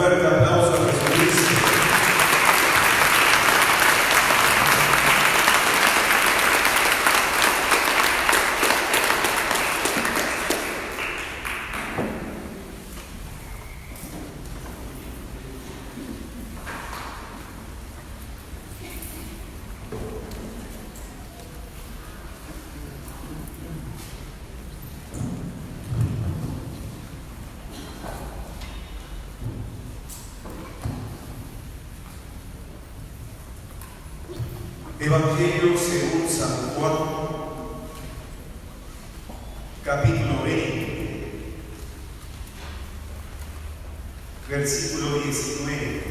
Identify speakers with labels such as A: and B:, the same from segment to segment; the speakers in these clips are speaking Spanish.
A: fuerte aplauso a Jesucristo. Evangelio según San Juan, capítulo 20, versículo 19.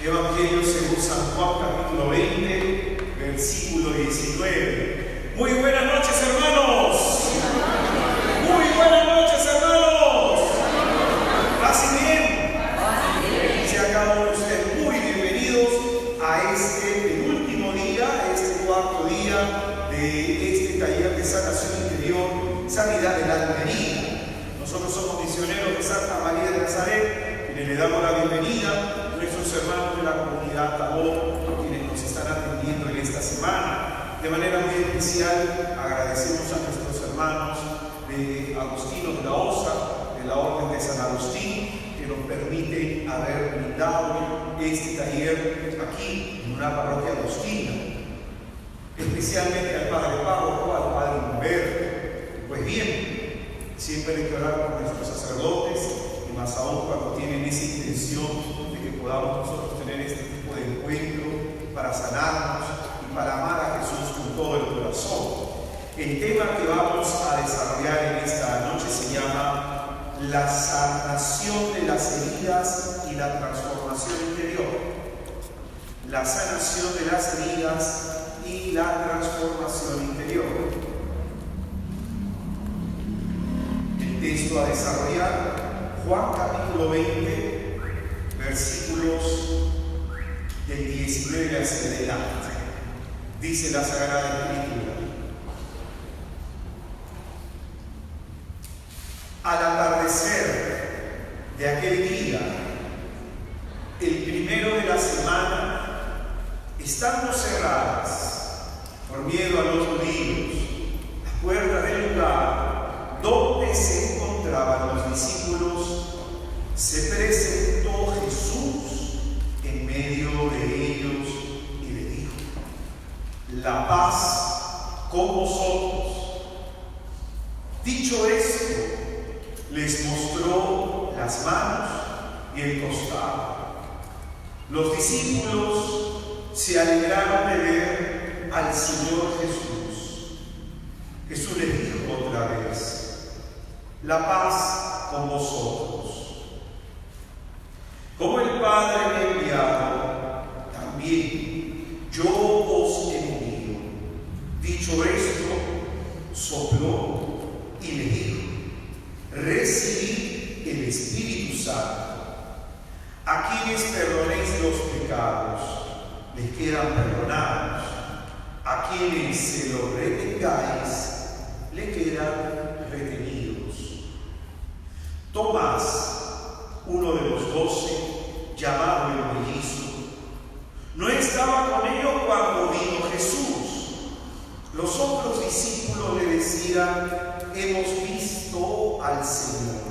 A: Evangelio según San Juan, capítulo 20, versículo 19. Muy buenas noches, hermanos. Muy buenas noches, hermanos. ¿Así bien? Sea cada uno de ustedes muy bienvenidos a este penúltimo día, a este cuarto día de este taller de sanación interior, sanidad del alma herida. Nosotros somos misioneros de Santa María de Nazaret, quienes le damos la bienvenida. Nuestros hermanos de la comunidad Tabor, quienes nos están atendiendo en esta semana. De manera muy especial agradecemos a nuestros hermanos de Agustinos de la Osa, de la Orden de San Agustín, que nos permiten haber brindado este taller aquí en una parroquia agustina. Especialmente al Padre Párroco, al Padre Humberto. Pues bien, siempre hay que orar por nuestros sacerdotes, y más aún cuando tienen esa intención que podamos nosotros tener este tipo de encuentro para sanarnos y para amar a Jesús con todo el corazón. El tema que vamos a desarrollar en esta noche se llama la sanación de las heridas y la transformación interior. La sanación de las heridas y la transformación interior. El texto a desarrollar, Juan capítulo 20, versículos del 19 hacia adelante. Dice la Sagrada Escritura: al atardecer de aquel día, el primero de la semana, estando cerradas por miedo a los judíos las puertas del lugar donde se encontraban los discípulos, se presentó Jesús en medio de ellos y le dijo: la paz con vosotros. Dicho esto, les mostró las manos y el costado. Los discípulos se alegraron de ver al Señor Jesús. Jesús les dijo otra vez: la paz con vosotros. Como el Padre me ha enviado, también yo os envío. Dicho esto, sopló y le dijo: recibid el Espíritu Santo. A quienes perdonéis los pecados, les quedan perdonados. A quienes se los retengáis, les quedan retenidos. Tomás, uno de los 12, llamado el mellizo, no estaba con ellos cuando vino Jesús. Los otros discípulos le decían: hemos visto al Señor.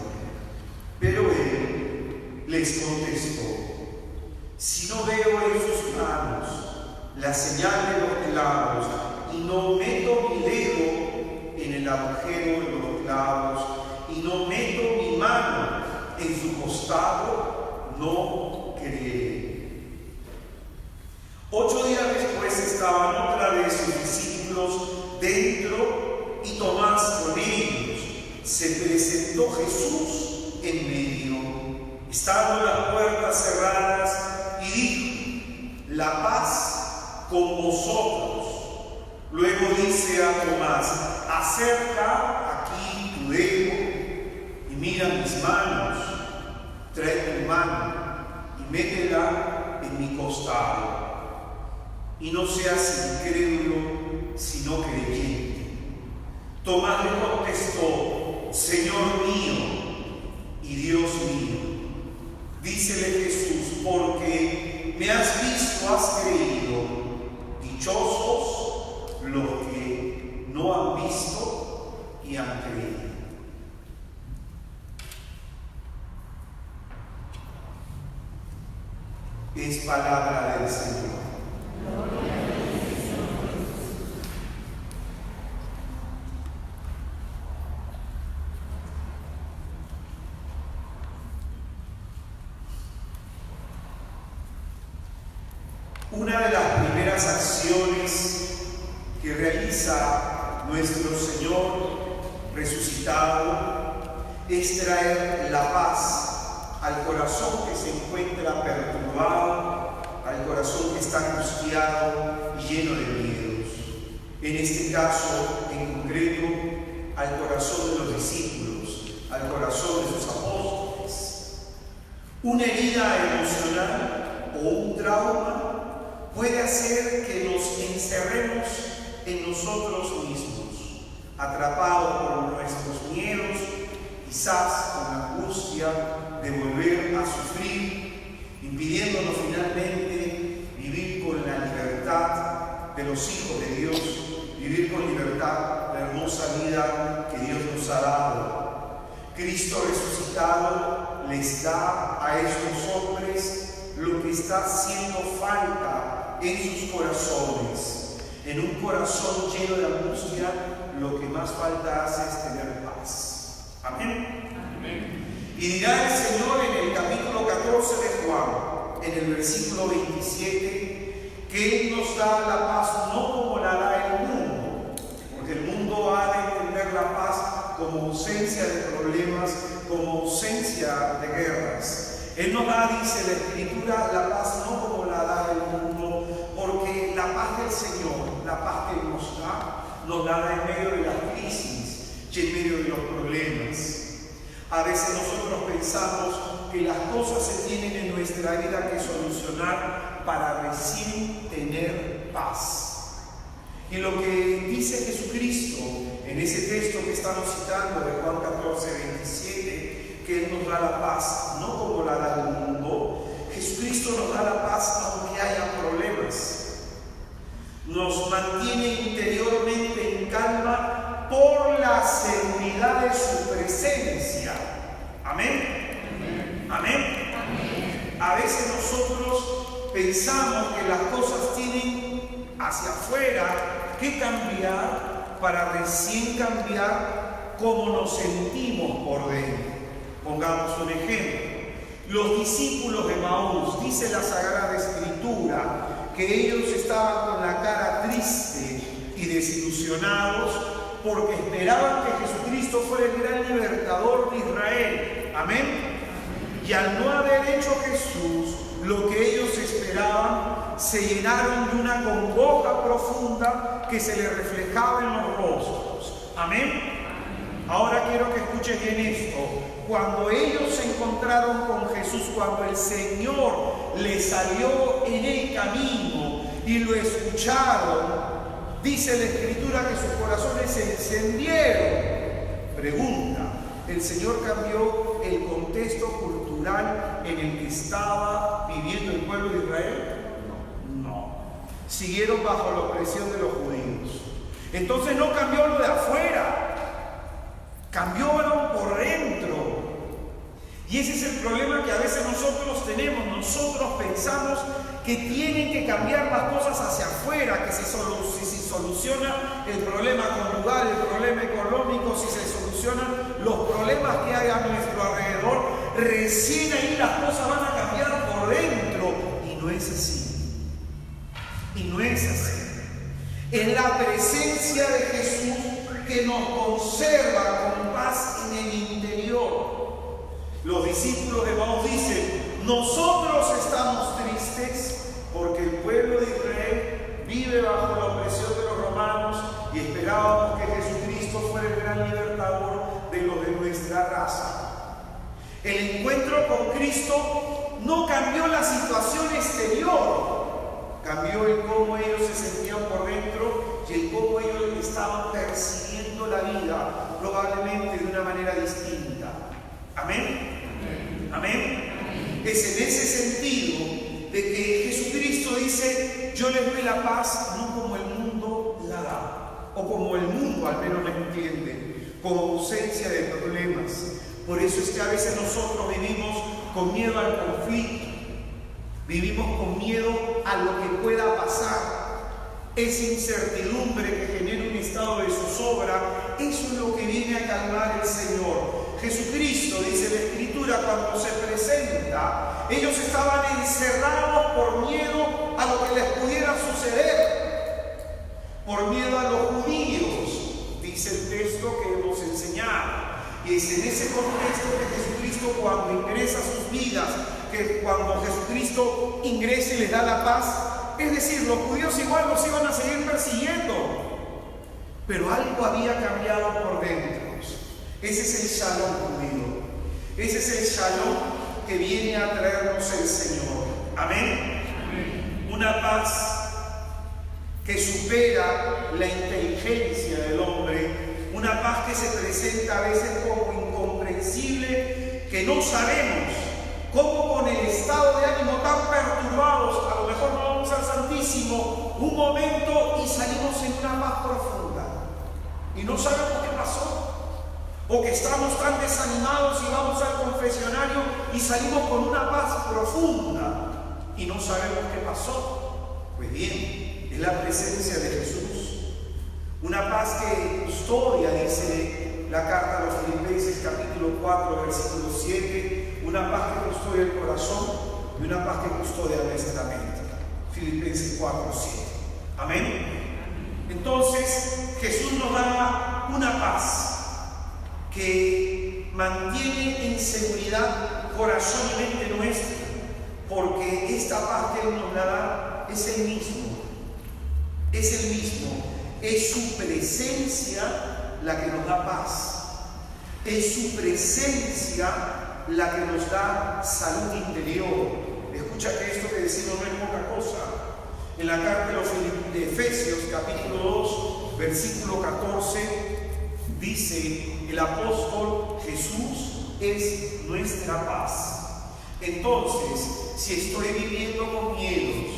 A: Pero él les contestó: si no veo en sus manos la señal de los clavos y no meto mi dedo en el agujero de los clavos y no meto mi mano en su costado, no creeré. 8 días después estaban otra vez sus discípulos dentro y Tomás con ellos. Se presentó Jesús en medio, estando las puertas cerradas, y dijo: la paz con vosotros. Luego dice a Tomás: acerca aquí tu dedo y mira mis manos, trae tu mano métela en mi costado. Y no seas incrédulo, sino creyente. Tomás le contestó: Señor mío y Dios mío. Dícele Jesús: porque me has visto, has creído. Dichosos los que no han visto y han creído. Es palabra del Señor. Una de las primeras acciones que realiza nuestro Señor resucitado es traer la paz al corazón que se encuentra perturbado, al corazón que está angustiado y lleno de miedos. En este caso, en concreto, al corazón de los discípulos, al corazón de sus apóstoles. Una herida emocional o un trauma puede hacer que nos encerremos en nosotros mismos, atrapados por nuestros miedos, quizás con la angustia de volver a sufrir, impidiéndonos finalmente vivir con la libertad de los hijos de Dios, vivir con libertad la hermosa vida que Dios nos ha dado. Cristo resucitado les da a estos hombres lo que está haciendo falta en sus corazones. En un corazón lleno de angustia, lo que más falta hace es tener paz. Amén. Amén. Y dirá el Señor en el capítulo 14 de Juan, en el versículo 27, que Él nos da la paz no como la da el mundo, porque el mundo ha de entender la paz como ausencia de problemas, como ausencia de guerras. Él nos da, dice la Escritura, la paz no como la da el mundo, porque la paz del Señor, la paz que nos da en medio de las crisis y en medio de los problemas. A veces nosotros pensamos que las cosas se tienen en nuestra vida que solucionar para recién tener paz. Y lo que dice Jesucristo en ese texto que estamos citando de Juan 14, 27, que Él nos da la paz, no como la da el mundo. Jesucristo nos da la paz aunque haya problemas. Nos mantiene interiormente en calma por la seguridad de su presencia. Amén. Amén. Amén. A veces nosotros pensamos que las cosas tienen hacia afuera que cambiar para recién cambiar cómo nos sentimos por dentro. Pongamos un ejemplo. Los discípulos de Maús, dice la Sagrada Escritura, que ellos estaban con la cara triste y desilusionados porque esperaban que Jesucristo fuera el gran libertador de Israel. Amén. Y al no haber hecho Jesús lo que ellos esperaban, se llenaron de una congoja profunda que se les reflejaba en los rostros. Amén. Ahora quiero que escuches bien esto. Cuando ellos se encontraron con Jesús, cuando el Señor les salió en el camino y lo escucharon, dice la Escritura que sus corazones se encendieron. Pregunta, ¿el Señor cambió el contexto cultural en el que estaba viviendo el pueblo de Israel? No. Siguieron bajo la opresión de los judíos. Entonces no cambió lo de afuera. Cambió por dentro. Y ese es el problema que a veces nosotros tenemos. Nosotros pensamos que tienen que cambiar las cosas hacia afuera, que si se soluciona el problema conyugal, el problema económico, si se solucionan los problemas que hay a nuestro alrededor, recién ahí las cosas van a cambiar por dentro. Y no es así. Y no es así. Es la presencia de Jesús que nos conserva con paz en el interior. Los discípulos de Maús dicen: nosotros estamos tristes porque el pueblo de Israel vive bajo la opresión de los romanos y esperábamos que Jesucristo fuera el gran libertador de los de nuestra raza. El encuentro con Cristo no cambió las cambió el cómo ellos se sentían por dentro y el cómo ellos estaban percibiendo la vida, probablemente de una manera distinta. ¿Amén? ¿Amén? Es en ese sentido de que Jesucristo dice: yo les doy la paz no como el mundo la da, o como el mundo al menos la entiende, con ausencia de problemas. Por eso es que a veces nosotros vivimos con miedo al conflicto, vivimos con miedo a lo que pueda pasar. Esa incertidumbre que genera un estado de zozobra, eso es lo que viene a calmar el Señor. Jesucristo, dice la Escritura, cuando se presenta, ellos estaban encerrados por miedo a lo que les pudiera suceder, por miedo a los judíos, dice el texto que hemos enseñado. Y es en ese contexto que Jesucristo, cuando ingresa a sus vidas, que cuando Jesucristo ingresa y les da la paz, es decir, los judíos igual los iban a seguir persiguiendo, pero algo había cambiado por dentro. Ese es el shalom judío, ese es el shalom que viene a traernos el Señor. Amén. Amén. Una paz que supera la inteligencia del hombre, una paz que se presenta a veces como incomprensible, que no sabemos cómo, con el estado de ánimo tan perturbados, a lo mejor no vamos al Santísimo un momento y salimos en una paz profunda y no sabemos qué pasó, o que estamos tan desanimados y vamos al confesionario y salimos con una paz profunda y no sabemos qué pasó. Pues bien, es la presencia de Jesús, una paz que custodia, dice la carta a los Filipenses capítulo 4 versículo 7, una paz que custodia el corazón y una paz que custodia nuestra mente. Filipenses 4, 7. Amén. Entonces Jesús nos da una paz que mantiene en seguridad corazón y mente nuestra, porque esta paz que Él nos da es el mismo, es su presencia la que nos da paz, es su presencia la que nos da salud interior. Escucha que esto que decimos no es poca cosa. En la carta de Efesios capítulo 2 versículo 14 dice el apóstol: Jesús es nuestra paz. Entonces, si estoy viviendo con miedos,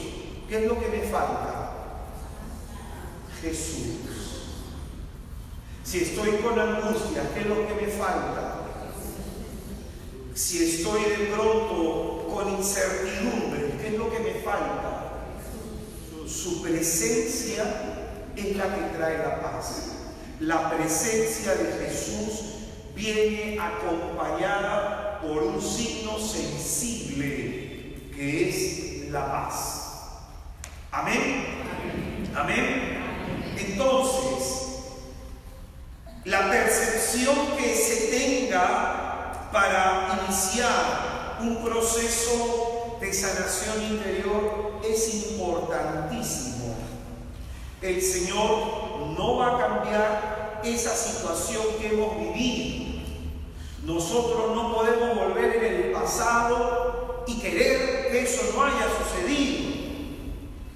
A: ¿qué es lo que me falta? Jesús. Si estoy con angustia, ¿qué es lo que me falta? Si estoy de pronto con incertidumbre, ¿qué es lo que me falta? Su presencia es la que trae la paz. La presencia de Jesús viene acompañada por un signo sensible que es la paz. Amén. Amén. Entonces, la percepción que se tenga para iniciar un proceso de sanación interior es importantísimo. El Señor no va a cambiar esa situación que hemos vivido. Nosotros no podemos volver en el pasado y querer que eso no haya sucedido.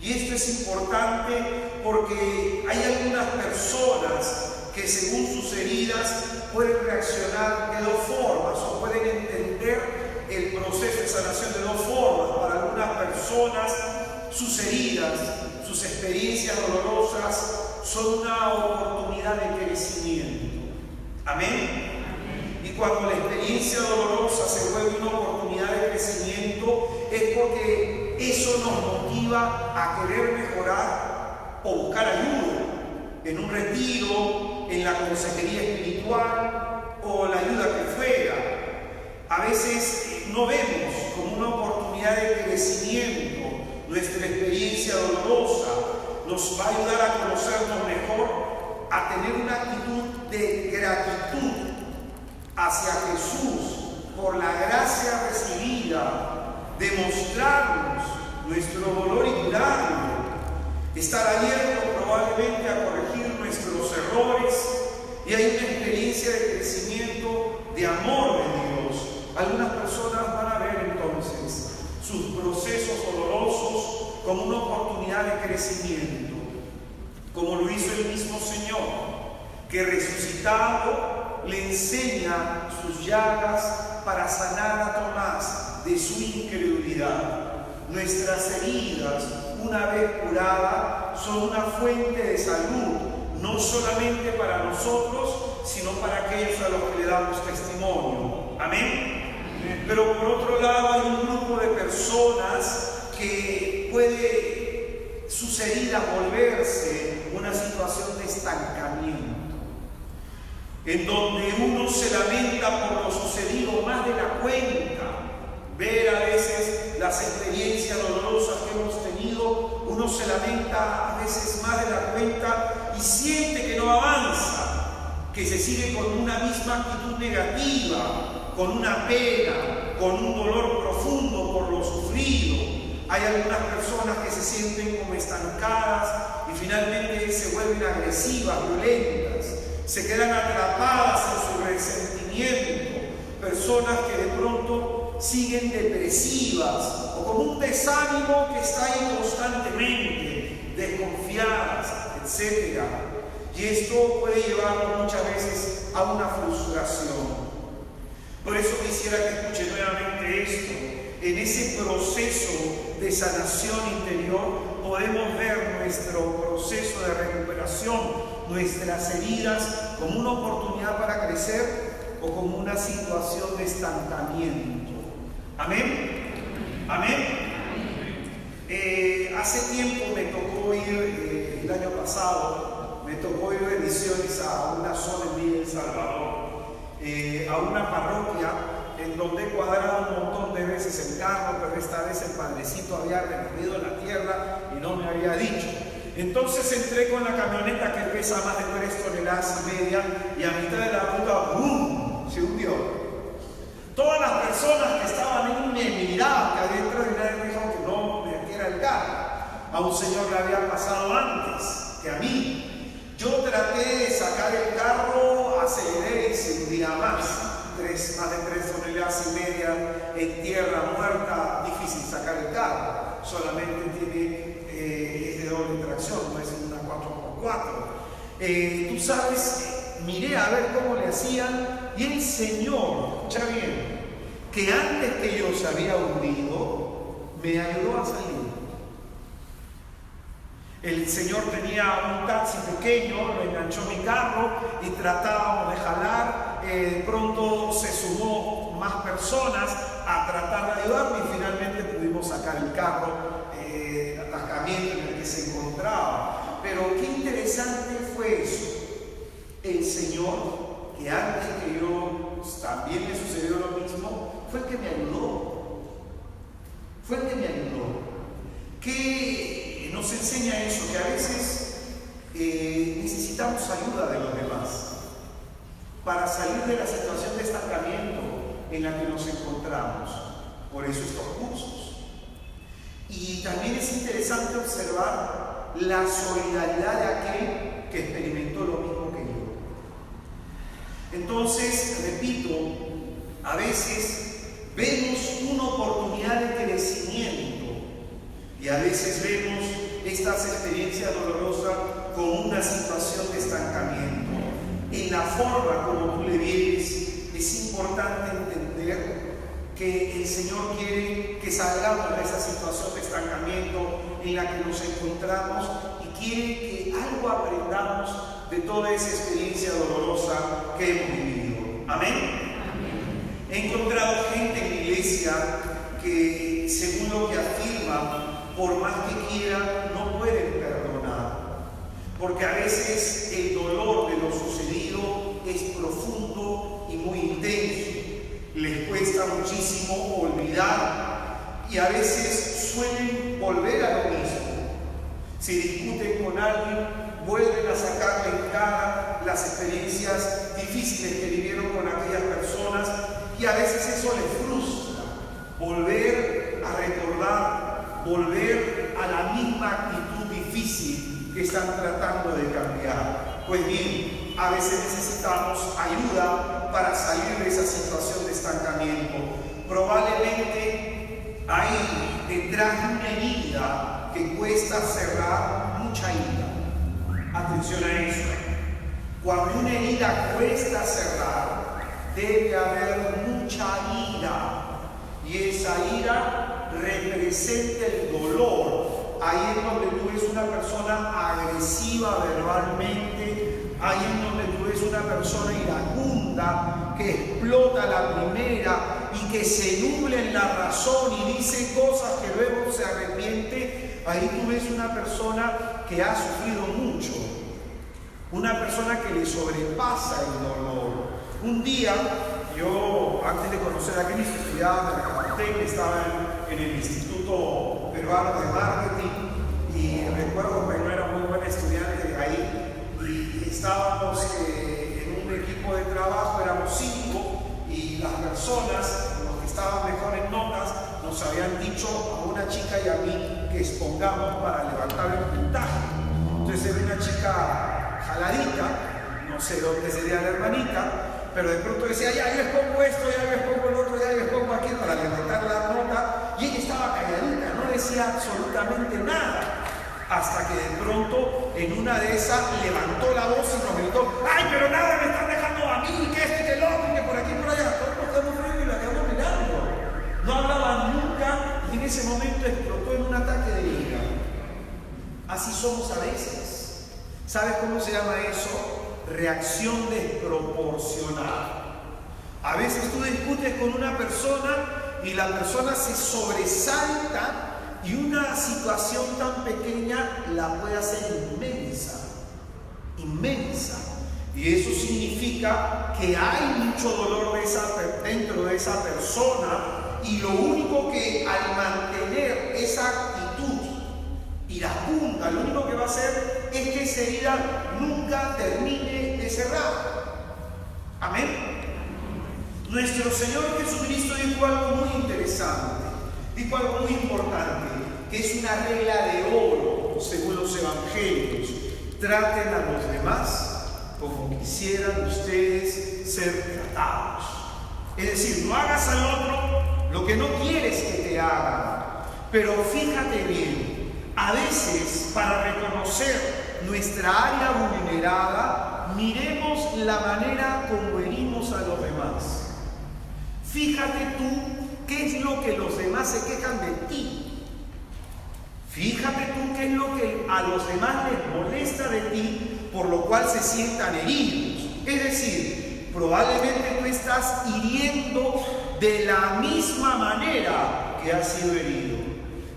A: Y esto es importante porque hay algunas personas que, según sus heridas, pueden reaccionar de dos formas o pueden entender el proceso de sanación de dos formas. Para algunas personas, sus heridas, sus experiencias dolorosas son una oportunidad de crecimiento. Amén. Y cuando la experiencia dolorosa se vuelve una oportunidad de crecimiento, es porque eso nos motiva a querer mejorar o buscar ayuda en un retiro, en la consejería espiritual o la ayuda que fuera. A veces no vemos como una oportunidad de crecimiento nuestra experiencia dolorosa. Nos va a ayudar a conocernos mejor, a tener una actitud de gratitud hacia Jesús por la gracia recibida, de mostrarnos nuestro dolor y curarlo, estar abierto probablemente a corregir nuestros errores, y hay una experiencia de crecimiento, de amor de Dios. Algunas personas van a ver entonces sus procesos dolorosos como una oportunidad crecimiento, como lo hizo el mismo Señor, que resucitado le enseña sus llagas para sanar a Tomás de su incredulidad. Nuestras heridas, una vez curadas, son una fuente de salud, no solamente para nosotros, sino para aquellos a los que le damos testimonio. Amén. Pero por otro lado hay un grupo de personas que puede sus heridas volverse una situación de estancamiento, en donde uno se lamenta por lo sucedido más de la cuenta. Ver a veces las experiencias dolorosas que hemos tenido, uno se lamenta a veces más de la cuenta y siente que no avanza, que se sigue con una misma actitud negativa, con una pena, con un dolor profundo por lo sufrido. Hay algunas personas que se sienten como estancadas y finalmente se vuelven agresivas, violentas, se quedan atrapadas en su resentimiento. Personas que de pronto siguen depresivas o con un desánimo que está ahí constantemente, desconfiadas, etc. Y esto puede llevarnos muchas veces a una frustración. Por eso quisiera que escuche nuevamente esto. En ese proceso de sanación interior podemos ver nuestro proceso de recuperación, nuestras heridas como una oportunidad para crecer o como una situación de estancamiento. Amén. Amén. Hace tiempo me tocó ir, el año pasado, me tocó ir de misiones a una zona en Villa El Salvador, a una parroquia en donde he cuadrado un montón de veces el carro, pero esta vez el padrecito había recorrido la tierra y no me había dicho. Entonces entré con la camioneta que pesa más de 3,5 toneladas y a mitad de la ruta, ¡bum!, se hundió. Todas las personas que estaban en me miraban que adentro y nadie me dijo que no me metiera el carro. A un señor le había pasado antes que a mí. Yo traté de sacar el carro, aceleré y se hundía más. Más de 3,5 toneladas en tierra muerta, difícil sacar el carro. Solamente es de doble tracción, no es una 4x4. Tú sabes, miré a ver cómo le hacían y el Señor, escucha bien, que antes que yo se había hundido, me ayudó a salir. El Señor tenía un taxi pequeño, lo enganchó mi carro y tratábamos de jalar. De pronto se sumó más personas a tratar de ayudarme y finalmente pudimos sacar el carro, el atascamiento en el que se encontraba. Pero qué interesante fue eso. El Señor, que antes que yo también me sucedió lo mismo, fue el que me ayudó. Fue el que me ayudó. Que nos enseña eso, que a veces necesitamos ayuda de los demás para salir de la situación de estancamiento en la que nos encontramos. Por eso estos cursos. Y también es interesante observar la solidaridad de aquel que experimentó lo mismo que yo. Entonces, repito, a veces vemos una oportunidad de crecimiento y a veces vemos estas experiencias dolorosas como una situación de estancamiento. En la forma como tú le vienes, es importante entender que el Señor quiere que salgamos de esa situación de estancamiento en la que nos encontramos y quiere que algo aprendamos de toda esa experiencia dolorosa que hemos vivido. Amén. He encontrado gente en la iglesia que, según lo que afirma, por más que quieran, no pueden perdonar. Porque a veces el dolor de lo sucedido es profundo y muy intenso. Les cuesta muchísimo olvidar y a veces suelen volver a lo mismo. Si discuten con alguien, vuelven a sacarle en cara las experiencias difíciles que vivieron con aquellas personas y a veces eso les frustra. Volver a recordar, volver a la misma actitud difícil que están tratando de cambiar. Pues bien, a veces necesitamos ayuda para salir de esa situación de estancamiento. Probablemente
B: hay detrás de una herida que cuesta cerrar mucha ira. Atención a eso. Cuando una herida cuesta cerrar, debe haber mucha ira. Y esa ira representa el dolor. Ahí es donde tú ves una persona agresiva verbalmente. Ahí es donde tú ves una persona iracunda que explota a la primera y que se nubla en la razón y dice cosas que luego se arrepiente. Ahí tú ves una persona que ha sufrido mucho, una persona que le sobrepasa el dolor. Un día, yo antes de conocer a Cristo estudiaba mercadotecnia, estaba en el Instituto Peruano de Marketing y recuerdo que no era muy buen estudiante ahí y estábamos en un equipo de trabajo, éramos 5 y las personas, los que estaban mejor en notas, nos habían dicho a una chica y a mí que expongamos para levantar el puntaje. Entonces era una chica jaladita, no sé dónde sería la hermanita, pero de pronto decía, ya yo expongo esto, ya yo expongo el otro, ya yo expongo aquí para levantar la nota, y ella estaba calladita, no decía absolutamente nada, hasta que de pronto en una de esas levantó la voz y nos gritó, ¡ay, pero nada me están dejando a mí, que este, que el otro, que por aquí, por allá! Todos nos quedamos fríos y la quedamos mirando. No hablaba nunca y en ese momento explotó en un ataque de ira. Así somos a veces. ¿Sabes cómo se llama eso? Reacción desproporcionada. A veces tú discutes con una persona y la persona se sobresalta y una situación tan pequeña la puede hacer inmensa, inmensa. Y eso significa que hay mucho dolor dentro de esa persona y lo único que al mantener esa actitud iracunda, lo único que va a hacer es que esa herida nunca termine de cerrar. Amén. Nuestro Señor Jesucristo dijo algo muy interesante, dijo algo muy importante, que es una regla de oro según los evangelios. Traten a los demás como quisieran ustedes ser tratados. Es decir, no hagas al otro lo que no quieres que te hagan. Pero fíjate bien, a veces para reconocer nuestra área vulnerada, miremos la manera como herimos a los demás. Fíjate tú qué es lo que los demás se quejan de ti. Fíjate tú qué es lo que a los demás les molesta de ti, por lo cual se sientan heridos. Es decir, probablemente tú estás hiriendo de la misma manera que has sido herido.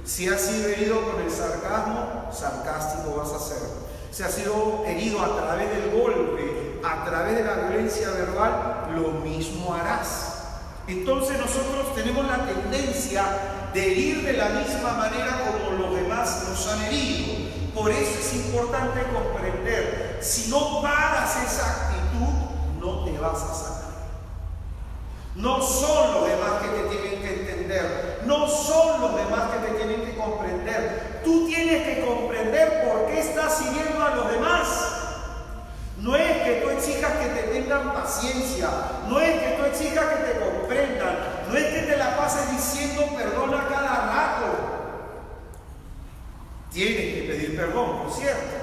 B: Si has sido herido con el sarcasmo, sarcástico vas a ser. Si has sido herido a través del golpe, a través de la violencia verbal, lo mismo harás. Entonces nosotros tenemos la tendencia de herir de la misma manera como los demás nos han herido. Por eso es importante comprender, si no paras esa actitud, no te vas a sanar. No son los demás que te tienen que entender, no son los demás que te tienen que comprender. Tú tienes que comprender por qué estás hiriendo a los demás. No es que tú exijas que te tengan paciencia, no es que tú exijas que te comprendan, no es que te la pases diciendo perdona cada rato. Tienes que pedir perdón, por cierto,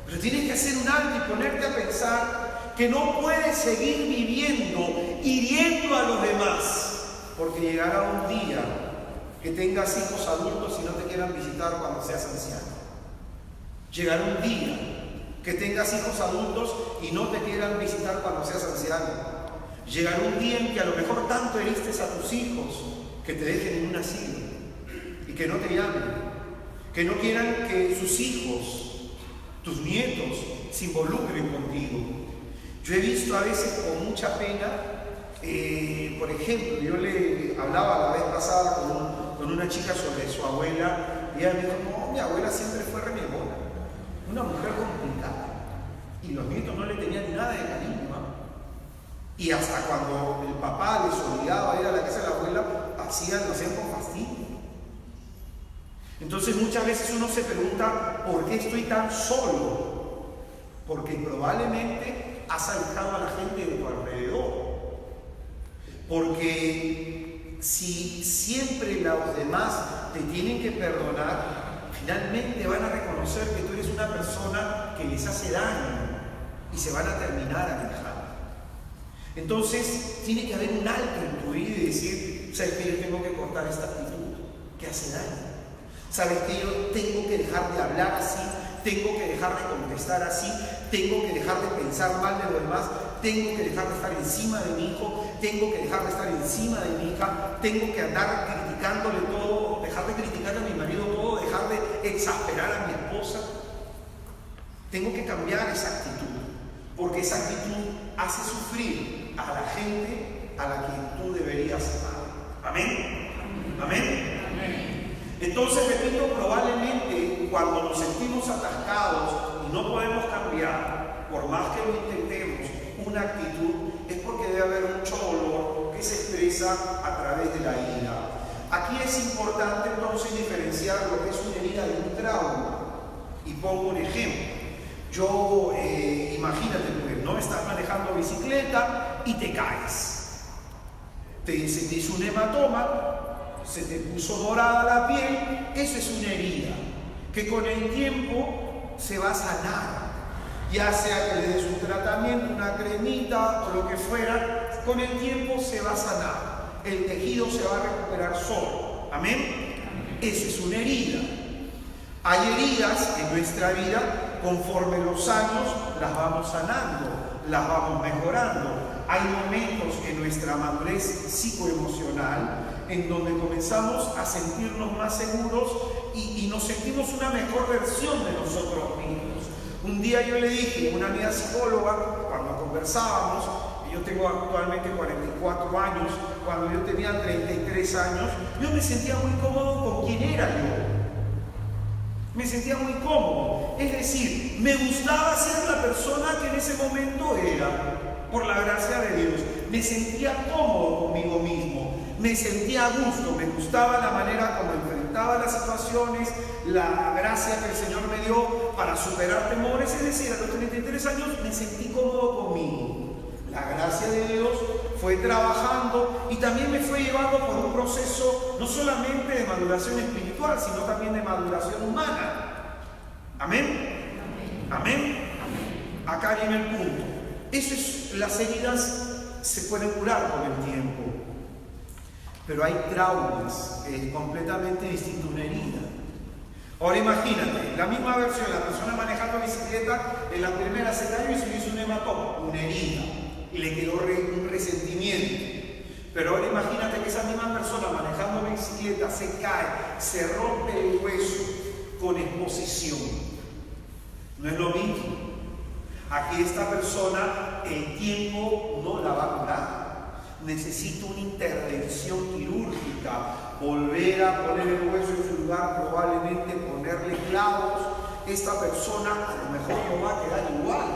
B: pero tienes que hacer un alto y ponerte a pensar que no puedes seguir viviendo hiriendo a los demás, porque llegará un día que tengas hijos adultos y no te quieran visitar cuando seas anciano. Llegará un día que tengas hijos adultos y no te quieran visitar cuando seas anciano. Llegará un día en que a lo mejor tanto heriste a tus hijos que te dejen en un asilo y que no te llamen, que no quieran que sus hijos, tus nietos, se involucren contigo. Yo he visto a veces con mucha pena, por ejemplo, yo le hablaba la vez pasada con una chica sobre su abuela y ella me dijo, no, mi abuela siempre fue renegona, una mujer complicada y los nietos no le tenían nada de cariño, ¿no? Y hasta cuando el papá les obligaba a ir a la casa de la abuela, lo hacían con fastidio. Entonces muchas veces uno se pregunta, ¿por qué estoy tan solo? Porque probablemente has alejado a la gente de tu alrededor. Porque si siempre los demás te tienen que perdonar, finalmente van a reconocer que tú eres una persona que les hace daño y se van a terminar alejando. Entonces, tiene que haber un alto en tu vida y decir, ¿sabes qué? Yo tengo que cortar esta actitud que hace daño. ¿Sabes qué? Yo tengo que dejar de hablar así, tengo que dejar de contestar así, tengo que dejar de pensar mal de los demás, tengo que dejar de estar encima de mi hijo, tengo que dejar de estar encima de mi hija, tengo que andar criticándole todo, dejar de criticar a mi marido todo, dejar de exasperar a mi esposa. Tengo que cambiar esa actitud, porque esa actitud hace sufrir a la gente a la que tú deberías amar. ¿Amén? ¿Amén? Entonces, repito, probablemente cuando nos sentimos atascados y no podemos cambiar, por más que lo intentemos, una actitud, es porque debe haber mucho dolor que se expresa a través de la ira. Aquí es importante entonces diferenciar lo que es una herida de un trauma. Y pongo un ejemplo. Yo, imagínate, no estás manejando bicicleta y te caes. Se te hizo un hematoma, se te puso dorada la piel, eso es una herida que con el tiempo se va a sanar, ya sea que le des un tratamiento, una cremita o lo que fuera, con el tiempo se va a sanar, el tejido se va a recuperar solo. ¿Amén? Eso es una herida. Hay heridas en nuestra vida, conforme los años las vamos sanando, las vamos mejorando. Hay momentos en nuestra madurez psicoemocional en donde comenzamos a sentirnos más seguros y nos sentimos una mejor versión de nosotros mismos. Un día yo le dije a una amiga psicóloga, cuando conversábamos, yo tengo actualmente 44 años, cuando yo tenía 33 años, yo me sentía muy cómodo con quién era yo. Me sentía muy cómodo, es decir, me gustaba ser la persona que en ese momento era, por la gracia de Dios. Me sentía cómodo conmigo mismo, me sentía a gusto, me gustaba la manera como enfrentaba las situaciones, la gracia que el Señor me dio para superar temores, es decir, a los 33 años me sentí cómodo conmigo. La gracia de Dios fue trabajando y también me fue llevando por un proceso no solamente de maduración espiritual, sino también de maduración humana. ¿Amén? ¿Amén? Acá viene el punto. Eso es, las heridas se pueden curar con el tiempo, pero hay traumas, es completamente distinto una herida. Ahora imagínate, la misma versión, la persona manejando bicicleta, en la primera se cayó y se le hizo un hematoma, una herida, y le quedó un resentimiento. Pero ahora imagínate que esa misma persona manejando bicicleta se cae, se rompe el hueso con exposición. No es lo mismo. Aquí esta persona, el tiempo no la va a curar. Necesita una intervención quirúrgica, volver a poner el hueso en su lugar, probablemente ponerle clavos. Esta persona a lo mejor no va a quedar igual.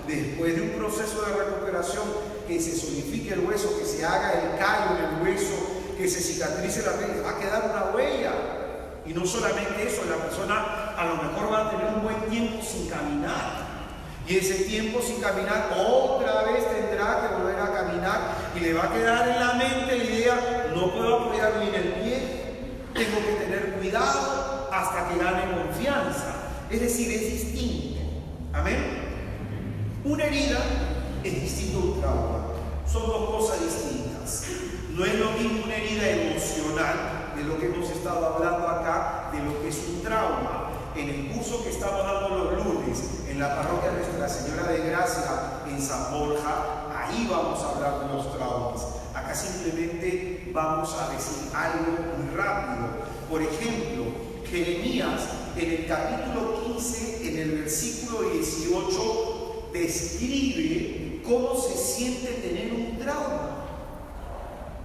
B: Después de un proceso de recuperación, que se solidifique el hueso, que se haga el callo en el hueso, que se cicatrice la piel, va a quedar una huella. Y no solamente eso, la persona a lo mejor va a tener un buen tiempo sin caminar. Y ese tiempo sin caminar otra vez tendrá que volver a caminar y le va a quedar en la mente la idea, no puedo apoyar bien el pie, tengo que tener cuidado hasta que gane confianza. Es decir, es distinto. ¿Amén? Una herida es distinto a un trauma. Son dos cosas distintas. No es lo mismo una herida emocional, de lo que hemos estado hablando acá, de lo que es un trauma. En el curso que estamos dando los lunes en la parroquia Nuestra Señora de Gracia en San Borja, ahí vamos a hablar de los traumas. Acá simplemente vamos a decir algo muy rápido. Por ejemplo, Jeremías en el capítulo 15, en el versículo 18, describe cómo se siente tener un trauma.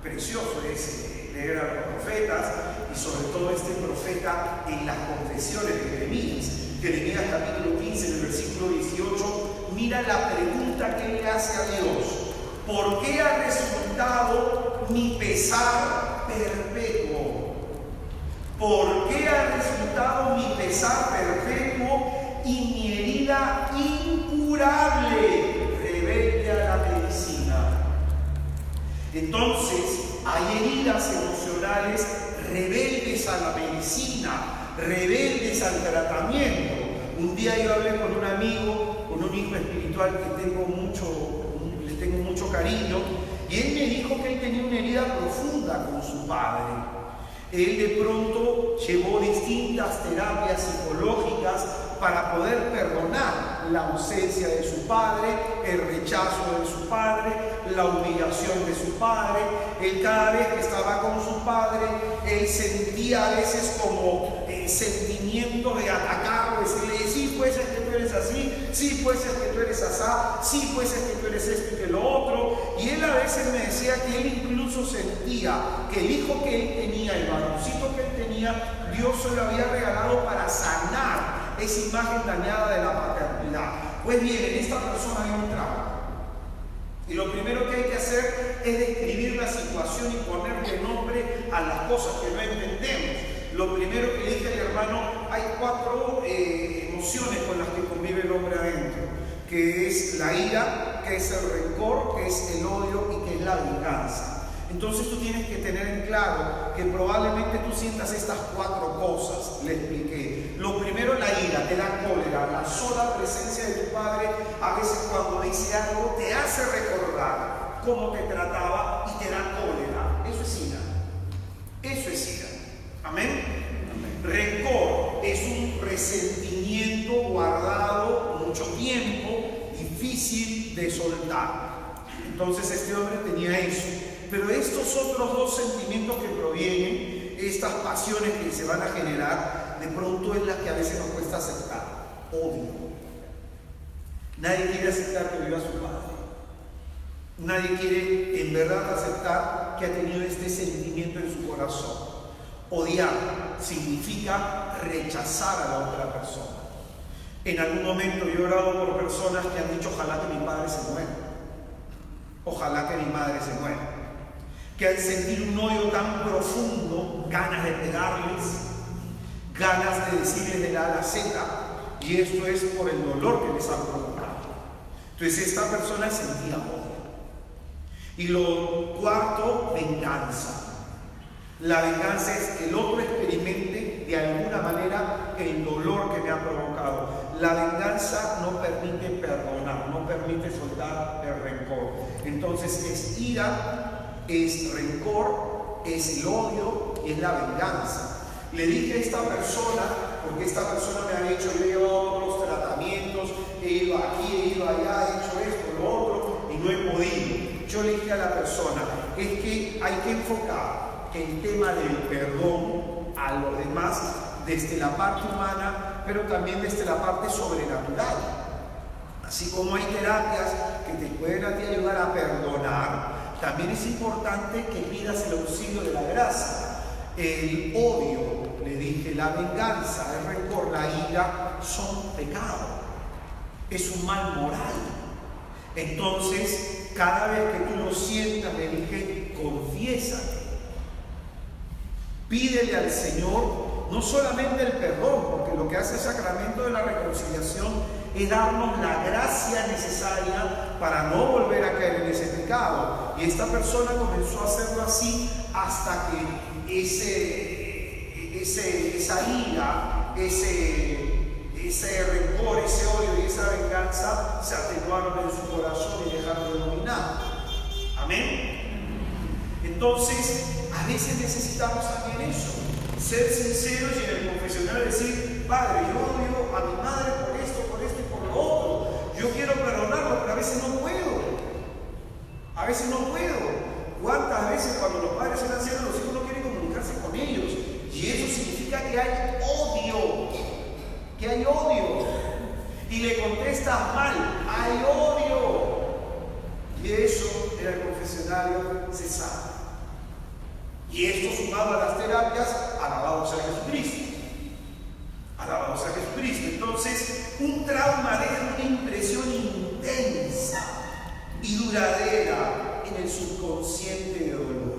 B: Precioso es leer a los profetas y sobre todo este profeta en las confesiones de Jeremías. Jeremías capítulo 15, en el versículo 18, mira la pregunta que él le hace a Dios: ¿por qué ha resultado mi pesar perpetuo? ¿Por qué ha resultado mi pesar perpetuo y mi herida incurable, rebelde a la medicina? Entonces, hay heridas emocionales rebeldes a la medicina, rebeldes al tratamiento. Un día yo hablé con un amigo, con un hijo espiritual que le tengo mucho cariño, y él me dijo que él tenía una herida profunda con su padre. Él de pronto llevó distintas terapias psicológicas para poder perdonar la ausencia de su padre, el rechazo de su padre, la humillación de su padre. Él cada vez que estaba con su padre, él sentía a veces como sentimiento de atacarlo, decirle, sí, pues es que tú eres así, sí, pues es que tú eres asá, sí, pues es que tú eres esto y que lo otro. Y él a veces me decía que él incluso sentía que el hijo que él tenía, el varoncito que él tenía, Dios se lo había regalado para sanar esa imagen dañada de la paternidad. Pues bien, en esta persona hay un trabajo. Y lo primero que hay que hacer es describir la situación y ponerle nombre a las cosas que no entendemos. Lo primero que le dije al hermano, hay 4 emociones con las que convive el hombre adentro, que es la ira, que es el rencor, que es el odio y que es la venganza. Entonces tú tienes que tener en claro que probablemente tú sientas estas 4 cosas, le expliqué. Lo primero, la ira, te da cólera. La sola presencia de tu padre, a veces cuando dice algo, te hace recordar cómo te trataba y te da cólera. Eso es ira. Eso es ira. Amén. Amén. Rencor es un resentimiento guardado mucho tiempo, difícil de soltar. Entonces este hombre tenía eso. Pero estos otros 2 sentimientos que provienen, estas pasiones que se van a generar, de pronto es la que a veces nos cuesta aceptar. Odio. Nadie quiere aceptar que viva su padre. Nadie quiere en verdad aceptar que ha tenido este sentimiento en su corazón. Odiar significa rechazar a la otra persona. En algún momento yo he orado por personas que han dicho, ojalá que mi padre se muera. Ojalá que mi madre se muera. Que al sentir un odio tan profundo, ganas de pegarles, ganas de decirles de la A a la Z, y esto es por el dolor que les ha provocado. Entonces esta persona sentía odio. Y lo cuarto, venganza. La venganza es que el otro experimente de alguna manera el dolor que me ha provocado. La venganza no permite perdonar, no permite soltar el rencor. Entonces es ira, es rencor, es el odio y es la venganza. Le dije a esta persona, porque esta persona me ha dicho, yo he llevado otros tratamientos, he ido aquí, he ido allá, he hecho esto, lo otro, y no he podido. Yo le dije a la persona, es que hay que enfocar el tema del perdón a los demás desde la parte humana, pero también desde la parte sobrenatural. Así como hay terapias que te pueden a ti ayudar a perdonar, también es importante que pidas el auxilio de la gracia. El odio, le dije, la venganza, el rencor, la ira son pecados. Es un mal moral. Entonces, cada vez que tú lo sientas, le dije, confiésate. Pídele al Señor no solamente el perdón, porque lo que hace el sacramento de la reconciliación es darnos la gracia necesaria para no volver a caer en ese pecado. Y esta persona comenzó a hacerlo así hasta que esa ira, ese rencor, ese odio y esa venganza se atenuaron en su corazón y dejaron de dominar. Amén. Entonces, a veces necesitamos también eso, ser sinceros y en el confesionario decir, Padre, yo odio a mi madre por esto y por lo otro. Yo quiero perdonarlo, pero a veces no puedo. A veces no puedo. ¿Cuántas veces cuando los padres son ancianos, los hijos no quieren comunicarse con ellos? Y eso significa que hay odio. Que hay odio. Y le contestas mal, hay odio. Y eso en el confesionario se sabe. Y esto sumado a las terapias, alabado sea Jesucristo. Alabado sea Jesucristo. Entonces, un trauma deja una impresión intensa y duradera en el subconsciente de dolor.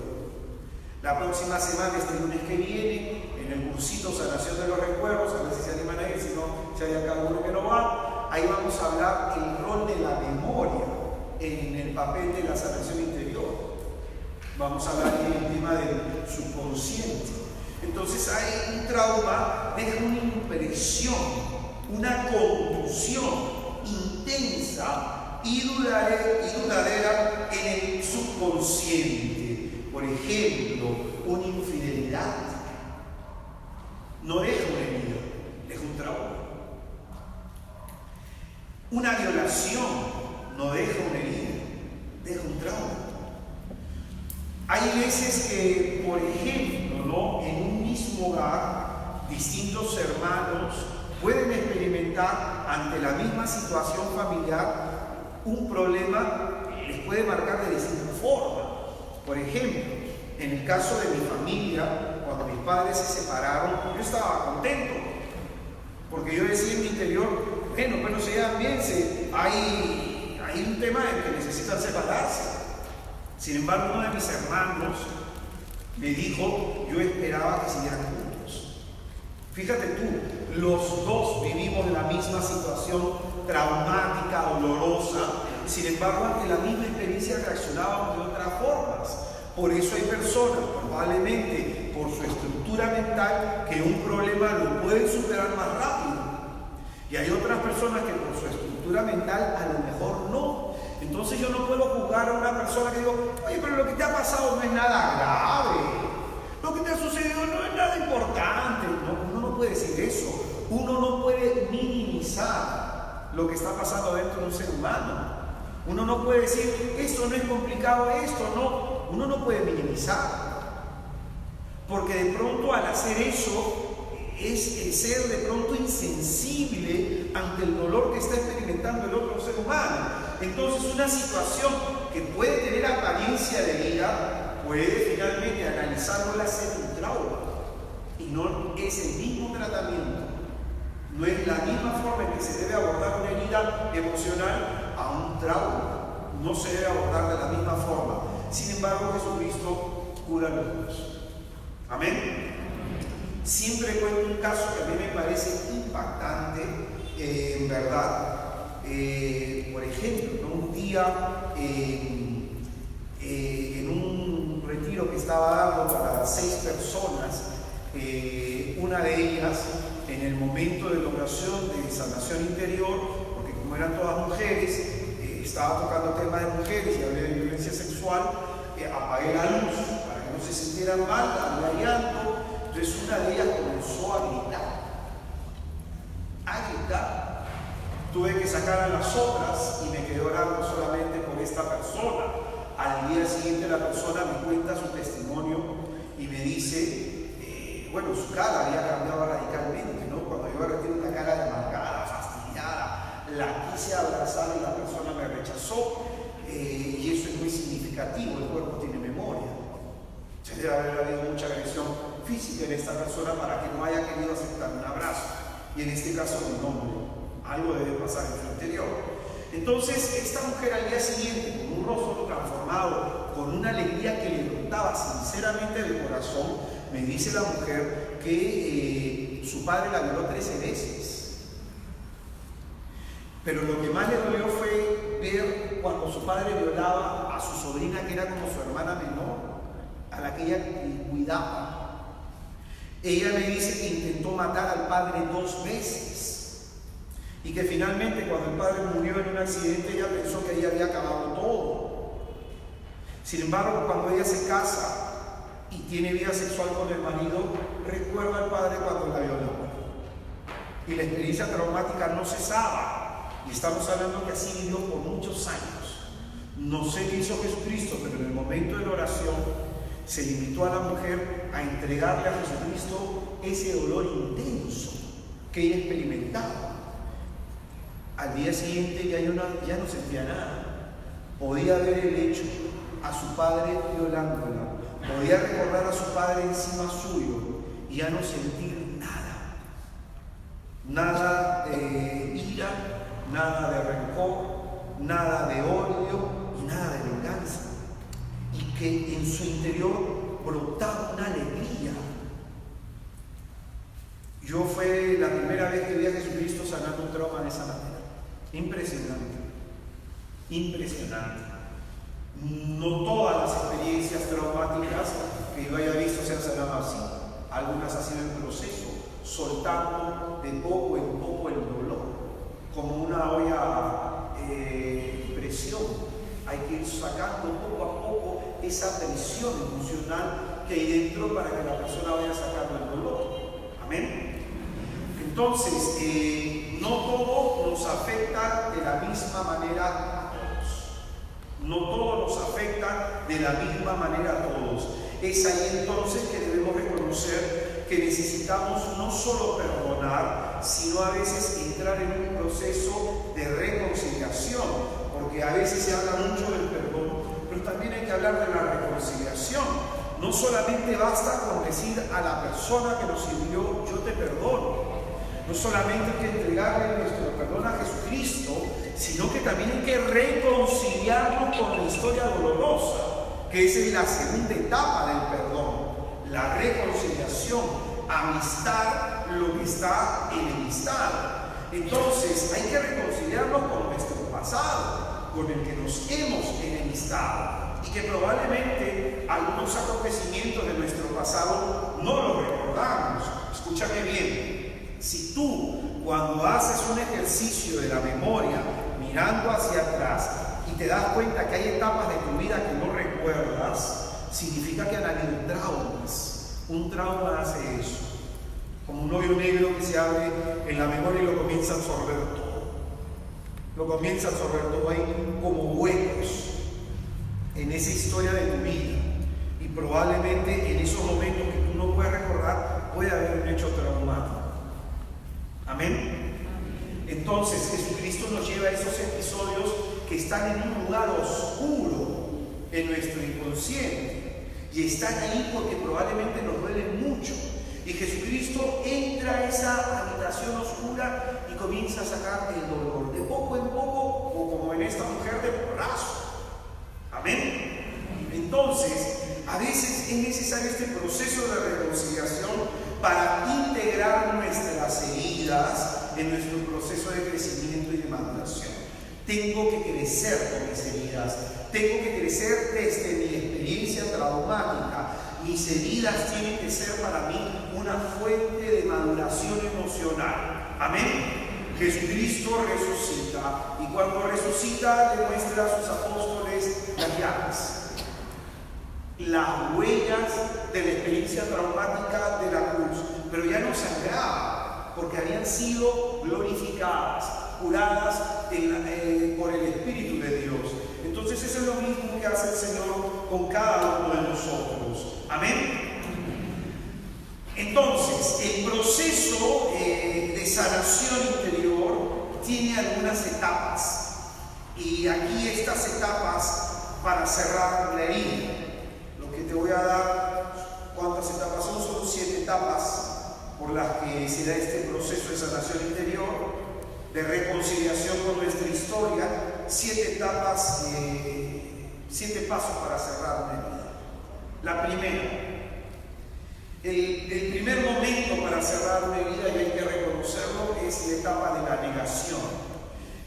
B: La próxima semana, este lunes que viene, en el cursito Sanación de los Recuerdos, a ver si se animan a ir, si no, si hay acá uno que no va, ahí vamos a hablar el rol de la memoria en el papel de la sanación interior. Vamos a hablar del tema del subconsciente. Entonces hay un trauma, deja una impresión, una contusión intensa y duradera en el subconsciente. Por ejemplo, una infidelidad no deja una herida, deja un trauma. Una violación no deja una herida, deja un trauma. Hay veces que, por ejemplo, ¿no?, en un mismo hogar, distintos hermanos pueden experimentar ante la misma situación familiar un problema que les puede marcar de distinta forma. Por ejemplo, en el caso de mi familia, cuando mis padres se separaron, yo estaba contento, porque yo decía en mi interior, bueno, se llevan bien, hay un tema en que necesitan separarse. Sin embargo, uno de mis hermanos me dijo, yo esperaba que siguieran juntos. Fíjate tú, los dos vivimos la misma situación traumática, dolorosa, sin embargo, ante la misma experiencia reaccionábamos de otras formas. Por eso hay personas, probablemente por su estructura mental, que un problema lo pueden superar más rápido. Y hay otras personas que por su estructura mental a lo mejor no. Entonces yo no puedo juzgar a una persona que digo, oye, pero lo que te ha pasado no es nada grave. Lo que te ha sucedido no es nada importante. No, uno no puede decir eso. Uno no puede minimizar lo que está pasando dentro de un ser humano. Uno no puede decir, esto no es complicado, esto no. Uno no puede minimizar. Porque de pronto al hacer eso es ser de pronto insensible ante el dolor que está experimentando el otro ser humano. Entonces una situación que puede tener apariencia de herida puede finalmente analizarlo y hacer un trauma. Y no es el mismo tratamiento, no es la misma forma en que se debe abordar una herida emocional a un trauma. No se debe abordar de la misma forma. Sin embargo, Jesucristo cura los dos. Amén. Siempre cuento un caso que a mí me parece impactante, en verdad. Por ejemplo, un día en un retiro que estaba dando para 6 personas, una de ellas, en el momento de la oración de sanación interior, porque como eran todas mujeres, estaba tocando temas de mujeres y hablé de violencia sexual, apagué la luz para que no se sintieran mal, había llanto. Entonces una de ellas comenzó a gritar. Tuve que sacar a las otras y me quedé orando solamente por esta persona. Al día siguiente la persona me cuenta su testimonio y me dice, bueno, su cara había cambiado radicalmente, ¿no? Cuando yo retiro una cara amargada, fastidiada, la quise abrazar y la persona me rechazó, y eso es muy significativo, el cuerpo tiene memoria. Se debe haber habido mucha agresión física en esta persona para que no haya querido aceptar un abrazo, y en este caso un hombre. Algo debe pasar en su interior. Entonces, esta mujer al día siguiente, con un rostro transformado, con una alegría que le brotaba sinceramente del corazón, me dice la mujer que su padre la violó 13 veces. Pero lo que más le dolió fue ver cuando su padre violaba a su sobrina, que era como su hermana menor, a la que ella cuidaba. Ella me dice que intentó matar al padre 2 veces. Y que finalmente cuando el padre murió en un accidente, ella pensó que ahí había acabado todo. Sin embargo, cuando ella se casa y tiene vida sexual con el marido, recuerda al padre cuando la violó. Y la experiencia traumática no cesaba. Y estamos hablando que así vivió por muchos años. No sé qué hizo Jesucristo, pero en el momento de la oración se le invitó a la mujer a entregarle a Jesucristo ese dolor intenso que ella experimentaba. Al día siguiente ya no sentía nada. Podía ver el hecho a su padre violándola. Podía recordar a su padre encima suyo y ya no sentir nada. Nada de ira, nada de rencor, nada de odio y nada de venganza. Y que en su interior brotaba una alegría. Yo fue la primera vez que vi a Jesucristo sanando un trauma de esa manera. Impresionante, impresionante. No todas las experiencias traumáticas que yo haya visto se han sanado así. Algunas han sido en proceso, soltando de poco en poco el dolor, como una olla de presión. Hay que ir sacando poco a poco esa presión emocional que hay dentro para que la persona vaya sacando el dolor. Amén. Entonces, no todo nos afecta de la misma manera a todos. No todo nos afecta de la misma manera a todos. Es ahí entonces que debemos reconocer que necesitamos no solo perdonar, sino a veces entrar en un proceso de reconciliación, porque a veces se habla mucho del perdón, pero también hay que hablar de la reconciliación. No solamente basta con decir a la persona que nos sirvió, yo te perdono. No solamente hay que entregarle nuestro perdón a Jesucristo, sino que también hay que reconciliarlo con la historia dolorosa, que esa es la segunda etapa del perdón, la reconciliación, amistar lo que está enemistado. Entonces hay que reconciliarnos con nuestro pasado, con el que nos hemos enemistado, y que probablemente algunos acontecimientos de nuestro pasado no los recordamos. Escúchame bien. Si tú, cuando haces un ejercicio de la memoria, mirando hacia atrás, y te das cuenta que hay etapas de tu vida que no recuerdas, significa que han habido traumas. Un trauma hace eso. Como un hoyo negro que se abre en la memoria y lo comienza a absorber todo. Lo comienza a absorber todo. Hay como huecos en esa historia de tu vida. Y probablemente en esos momentos que tú no puedes recordar, puede haber un hecho traumático. Amén. Entonces Jesucristo nos lleva a esos episodios que están en un lugar oscuro en nuestro inconsciente, y están ahí porque probablemente nos duelen mucho, y Jesucristo entra a esa habitación oscura y comienza a sacar el dolor de poco en poco, o como en esta mujer de porrazo. Amén. Entonces a veces es necesario este proceso de reconciliación para integrar nuestras heridas en nuestro proceso de crecimiento y de maduración. Tengo que crecer con mis heridas, tengo que crecer desde mi experiencia traumática. Mis heridas tienen que ser para mí una fuente de maduración emocional. Amén. Jesucristo resucita, y cuando resucita le muestra a sus apóstoles las llagas, las huellas de la experiencia traumática de la cruz, pero ya no sangraba, porque habían sido glorificadas, curadas por el Espíritu de Dios. Entonces eso es lo mismo que hace el Señor con cada uno de nosotros. Amén. Entonces el proceso de sanación interior tiene algunas etapas, y aquí estas etapas para cerrar la herida. Te voy a dar cuántas etapas son 7 etapas por las que se da este proceso de sanación interior, de reconciliación con nuestra historia. 7 etapas, 7 pasos para cerrar una herida. La primera, el primer momento para cerrar una herida, y hay que reconocerlo, es la etapa de la negación.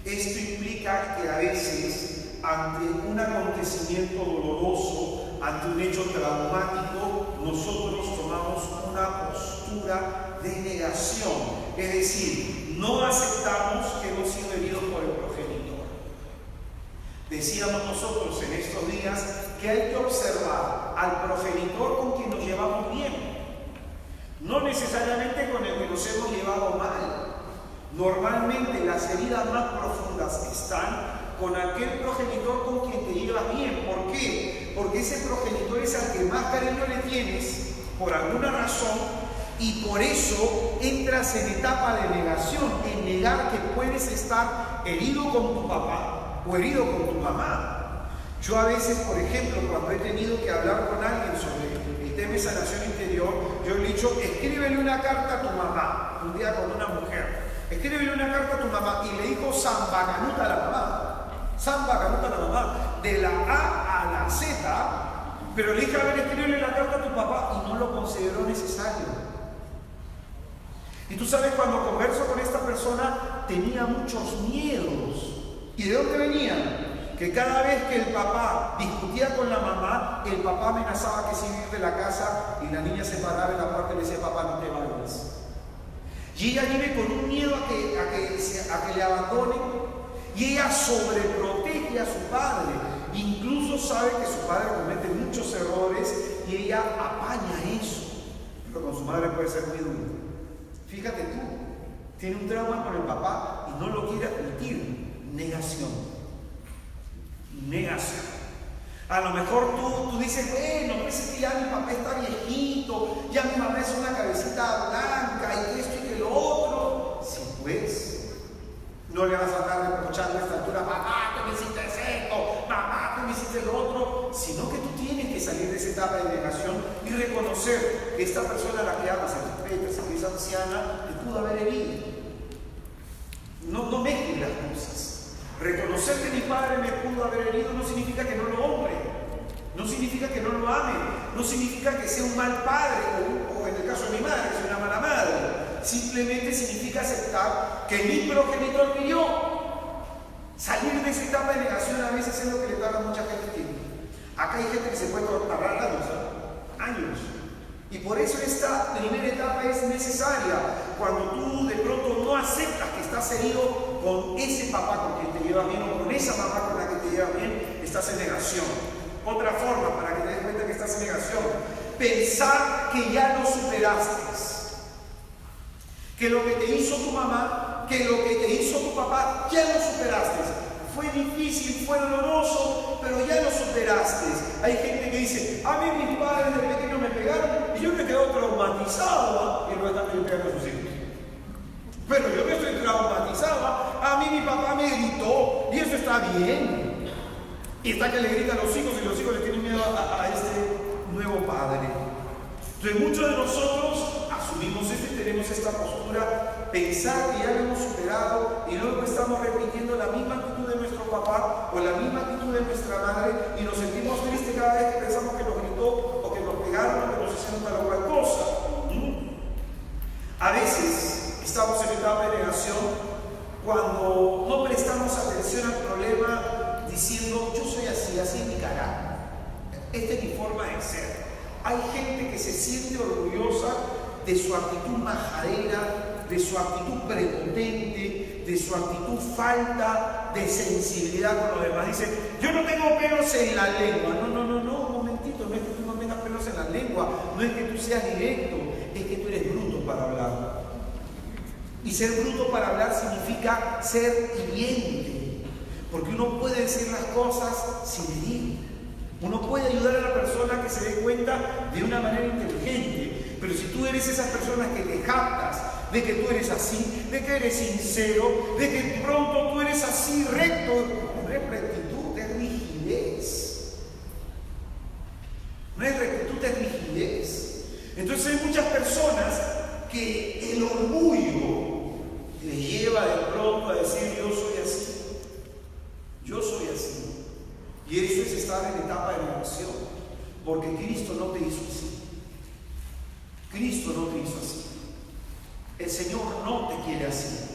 B: Esto implica que a veces, ante un acontecimiento doloroso, ante un hecho traumático, nosotros tomamos una postura de negación, es decir, no aceptamos que hemos sido heridos por el progenitor. Decíamos nosotros en estos días que hay que observar al progenitor con quien nos llevamos bien, no necesariamente con el que nos hemos llevado mal. Normalmente las heridas más profundas están con aquel progenitor con quien te llevas bien. ¿Por qué? Porque ese progenitor es al que más cariño le tienes, por alguna razón, y por eso entras en etapa de negación, en negar que puedes estar herido con tu papá o herido con tu mamá. Yo a veces, por ejemplo, cuando he tenido que hablar con alguien sobre el tema de sanación interior, yo le he dicho, escríbele una carta a tu mamá. Un día con una mujer, escríbele una carta a tu mamá, y le dijo San Bacanuta a la mamá. San Bacanuta a la mamá, de la A a la Z, pero le dije, a ver, escríbele la carta a tu papá, y no lo consideró necesario. Y tú sabes, cuando converso con esta persona, tenía muchos miedos. ¿Y de dónde venían? que cada vez que el papá discutía con la mamá, el papá amenazaba que se iba a ir de la casa y la niña se paraba en la puerta y le decía: papá, no te vayas. Y ella vive con un miedo a que le abandonen, y ella sobreprotege a su padre. Incluso sabe que su padre comete muchos errores y ella apaña eso. Pero con su madre puede ser muy duro. Fíjate tú, tiene un trauma con el papá y no lo quiere admitir. Negación. A lo mejor tú dices: bueno, parece que ya mi papá está viejito, ya mi mamá es una cabecita blanca y esto y que lo otro. Sí, pues, no le vas a andar reprochando a esta altura: mamá, tú me hiciste esto, mamá, tú me hiciste lo otro, sino que tú tienes que salir de esa etapa de negación y reconocer que esta persona a la que amas, a que respetas, que es anciana, te pudo haber herido. No mezcles las cosas. Reconocer que mi padre me pudo haber herido no significa que no lo honre, no significa que no lo ame, no significa que sea un mal padre o en el caso de mi madre, que sea una mala madre. Simplemente significa aceptar que mi progenitor me hirió. Salir de esa etapa de negación a veces es lo que le tarda a mucha gente tiempo. Acá hay gente que se puede tardar años. Y por eso esta primera etapa es necesaria. Cuando tú de pronto no aceptas que estás herido con ese papá con quien te llevas bien o con esa mamá con la que te llevas bien, estás en negación. Otra forma para que te des cuenta que estás en negación: pensar que ya lo superaste. Que lo que te hizo tu mamá, que lo que te hizo tu papá, ya lo superaste. Fue difícil, fue doloroso, pero ya lo superaste. Hay gente que dice: a mí mis padres de pequeño me pegaron y yo me quedo traumatizado, y no están pegando a sus hijos. Pero yo me estoy traumatizado. A mí mi papá me gritó y eso está bien. Y está que le grita a los hijos y los hijos le tienen miedo a este nuevo padre. Entonces muchos de nosotros asumimos esto y tenemos esta postura, pensar que ya lo hemos superado, y luego estamos repitiendo la misma actitud de nuestro papá o la misma actitud de nuestra madre y nos sentimos tristes cada vez que pensamos que nos gritó o que nos pegaron o que nos hicieron tal o cual cosa. A veces estamos en etapa de negación cuando no prestamos atención al problema diciendo: yo soy así, así es mi carácter, esta es mi forma de ser. Hay gente que se siente orgullosa de su actitud majadera, de su actitud prepotente, de su actitud falta de sensibilidad con los demás. Dice: yo no tengo pelos en la lengua. No, un momentito, no es que tú no tengas pelos en la lengua, no es que tú seas directo, es que tú eres bruto para hablar. Y ser bruto para hablar significa ser hiriente, porque uno puede decir las cosas sin herir. Uno puede ayudar a la persona que se dé cuenta de una manera inteligente, pero si tú eres esas personas que te jactas de que tú eres así, de que eres sincero, de que pronto tú eres así recto, no es rectitud, es rigidez. No es rectitud, es rigidez. Entonces hay muchas personas que el orgullo les lleva de pronto a decir: yo soy así, yo soy así. Y eso es estar en etapa de negación, porque Cristo no te hizo así. Cristo no te hizo así. El Señor no te quiere así.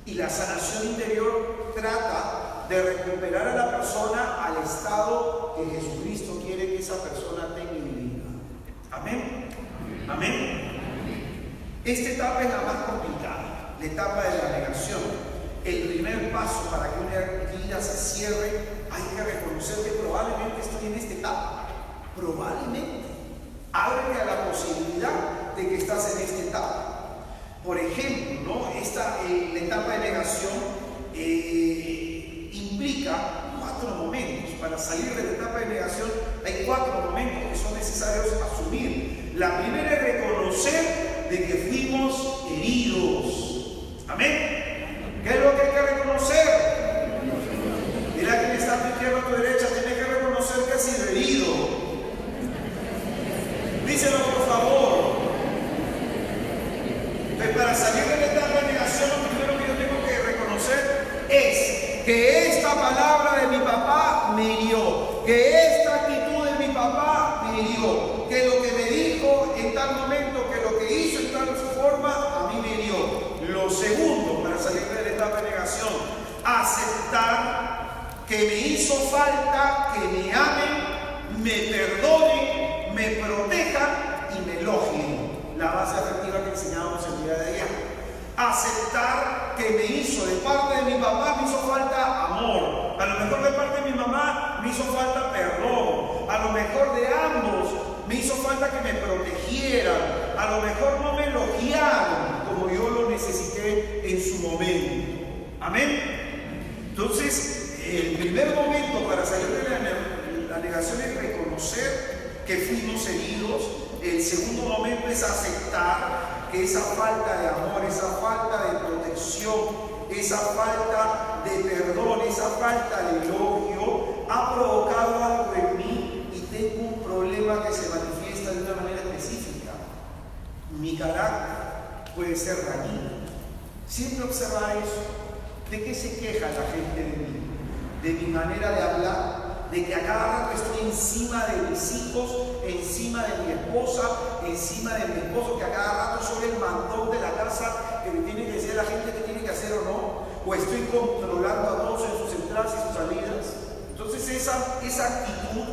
B: Y la sanación interior trata de recuperar a la persona al estado que Jesucristo quiere que esa persona tenga y viva. Amén. Amén. Esta etapa es la más complicada, la etapa de la negación. El primer paso para que una herida se cierre, hay que reconocer que probablemente estoy en esta etapa. Probablemente. Ábrete a la posibilidad de que estás en esta etapa. Por ejemplo, ¿no? La etapa de negación implica 4 momentos. Para salir de la etapa de negación hay 4 momentos que son necesarios asumir. La primera es reconocer de que fuimos heridos. Amén. ¿Qué es lo que hay que reconocer? Mira que está a tu izquierda o a tu derecha, tienes que reconocer que has sido herido. Díselo por favor. Entonces, para salir de la etapa de negación, lo primero que yo tengo que reconocer es que esta palabra de mi papá me hirió, que esta actitud de mi papá me hirió, que lo que me dijo en tal momento, que lo que hizo en tal forma, a mí me hirió. Lo segundo, para salir de la etapa de negación, aceptar que me hizo falta que me amen, me perdonen, me protejan y me elogien. La base afectiva que enseñábamos el día de ayer. Aceptar que me hizo de parte de mi papá, me hizo falta amor. A lo mejor de parte de mi mamá me hizo falta perdón. A lo mejor de ambos me hizo falta que me protegieran. A lo mejor no me elogiaron como yo lo necesité en su momento. Amén. Entonces, el primer momento para salir de la negación es reconocer que fuimos heridos. El segundo momento es aceptar que esa falta de amor, esa falta de protección, esa falta de perdón, esa falta de elogio ha provocado algo en mí y tengo un problema que se manifiesta de una manera específica. Mi carácter puede ser dañino. Siempre observa eso. ¿De qué se queja la gente de mí? De mi manera de hablar, de que a cada rato estoy encima de mis hijos, encima de mi esposa, encima de mi esposo, que a cada rato soy el mandón de la casa que le tiene que decir a la gente qué tiene que hacer o no, o estoy controlando a todos en sus entradas y sus salidas. Entonces esa actitud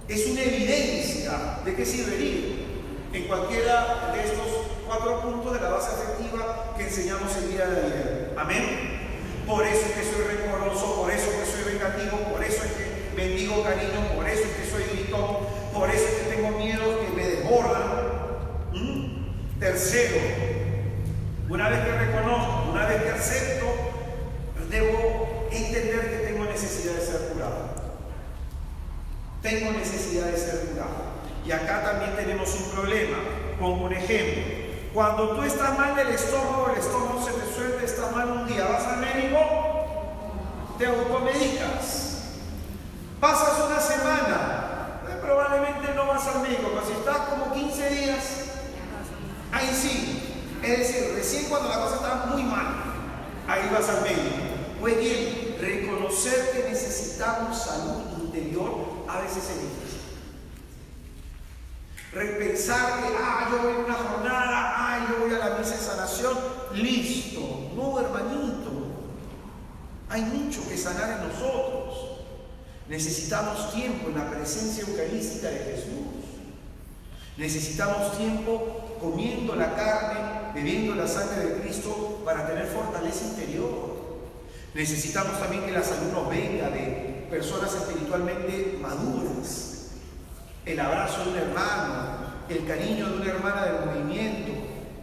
B: es una evidencia de que sirve herir en cualquiera de estos 4 puntos de la base afectiva que enseñamos el día de ayer. Amén. Por eso es que soy rencoroso, por eso es que soy vengativo, por eso es que mendigo cariño, por eso es que soy gritón, por eso es que tengo miedos que me desbordan. Tercero, una vez que reconozco, una vez que acepto, debo entender que tengo necesidad de ser curado. Tengo necesidad de ser curado. Y acá también tenemos un problema. Pongo un ejemplo. Cuando tú estás mal del estómago, el estómago se te suelta, estás mal un día, vas al médico, te automedicas. Pasas una semana, probablemente no vas al médico, pero si estás como 15 días, ahí sí. Es decir, recién cuando la cosa está muy mal, ahí vas al médico. Pues bien, reconocer que necesitamos salud interior a veces es difícil. Repensar que, yo voy a una jornada, yo voy a la misa de sanación, listo. No, hermanito, hay mucho que sanar en nosotros. Necesitamos tiempo en la presencia eucarística de Jesús. Necesitamos tiempo comiendo la carne, bebiendo la sangre de Cristo para tener fortaleza interior. Necesitamos también que la salud nos venga de personas espiritualmente maduras. El abrazo de un hermano, el cariño de una hermana del movimiento,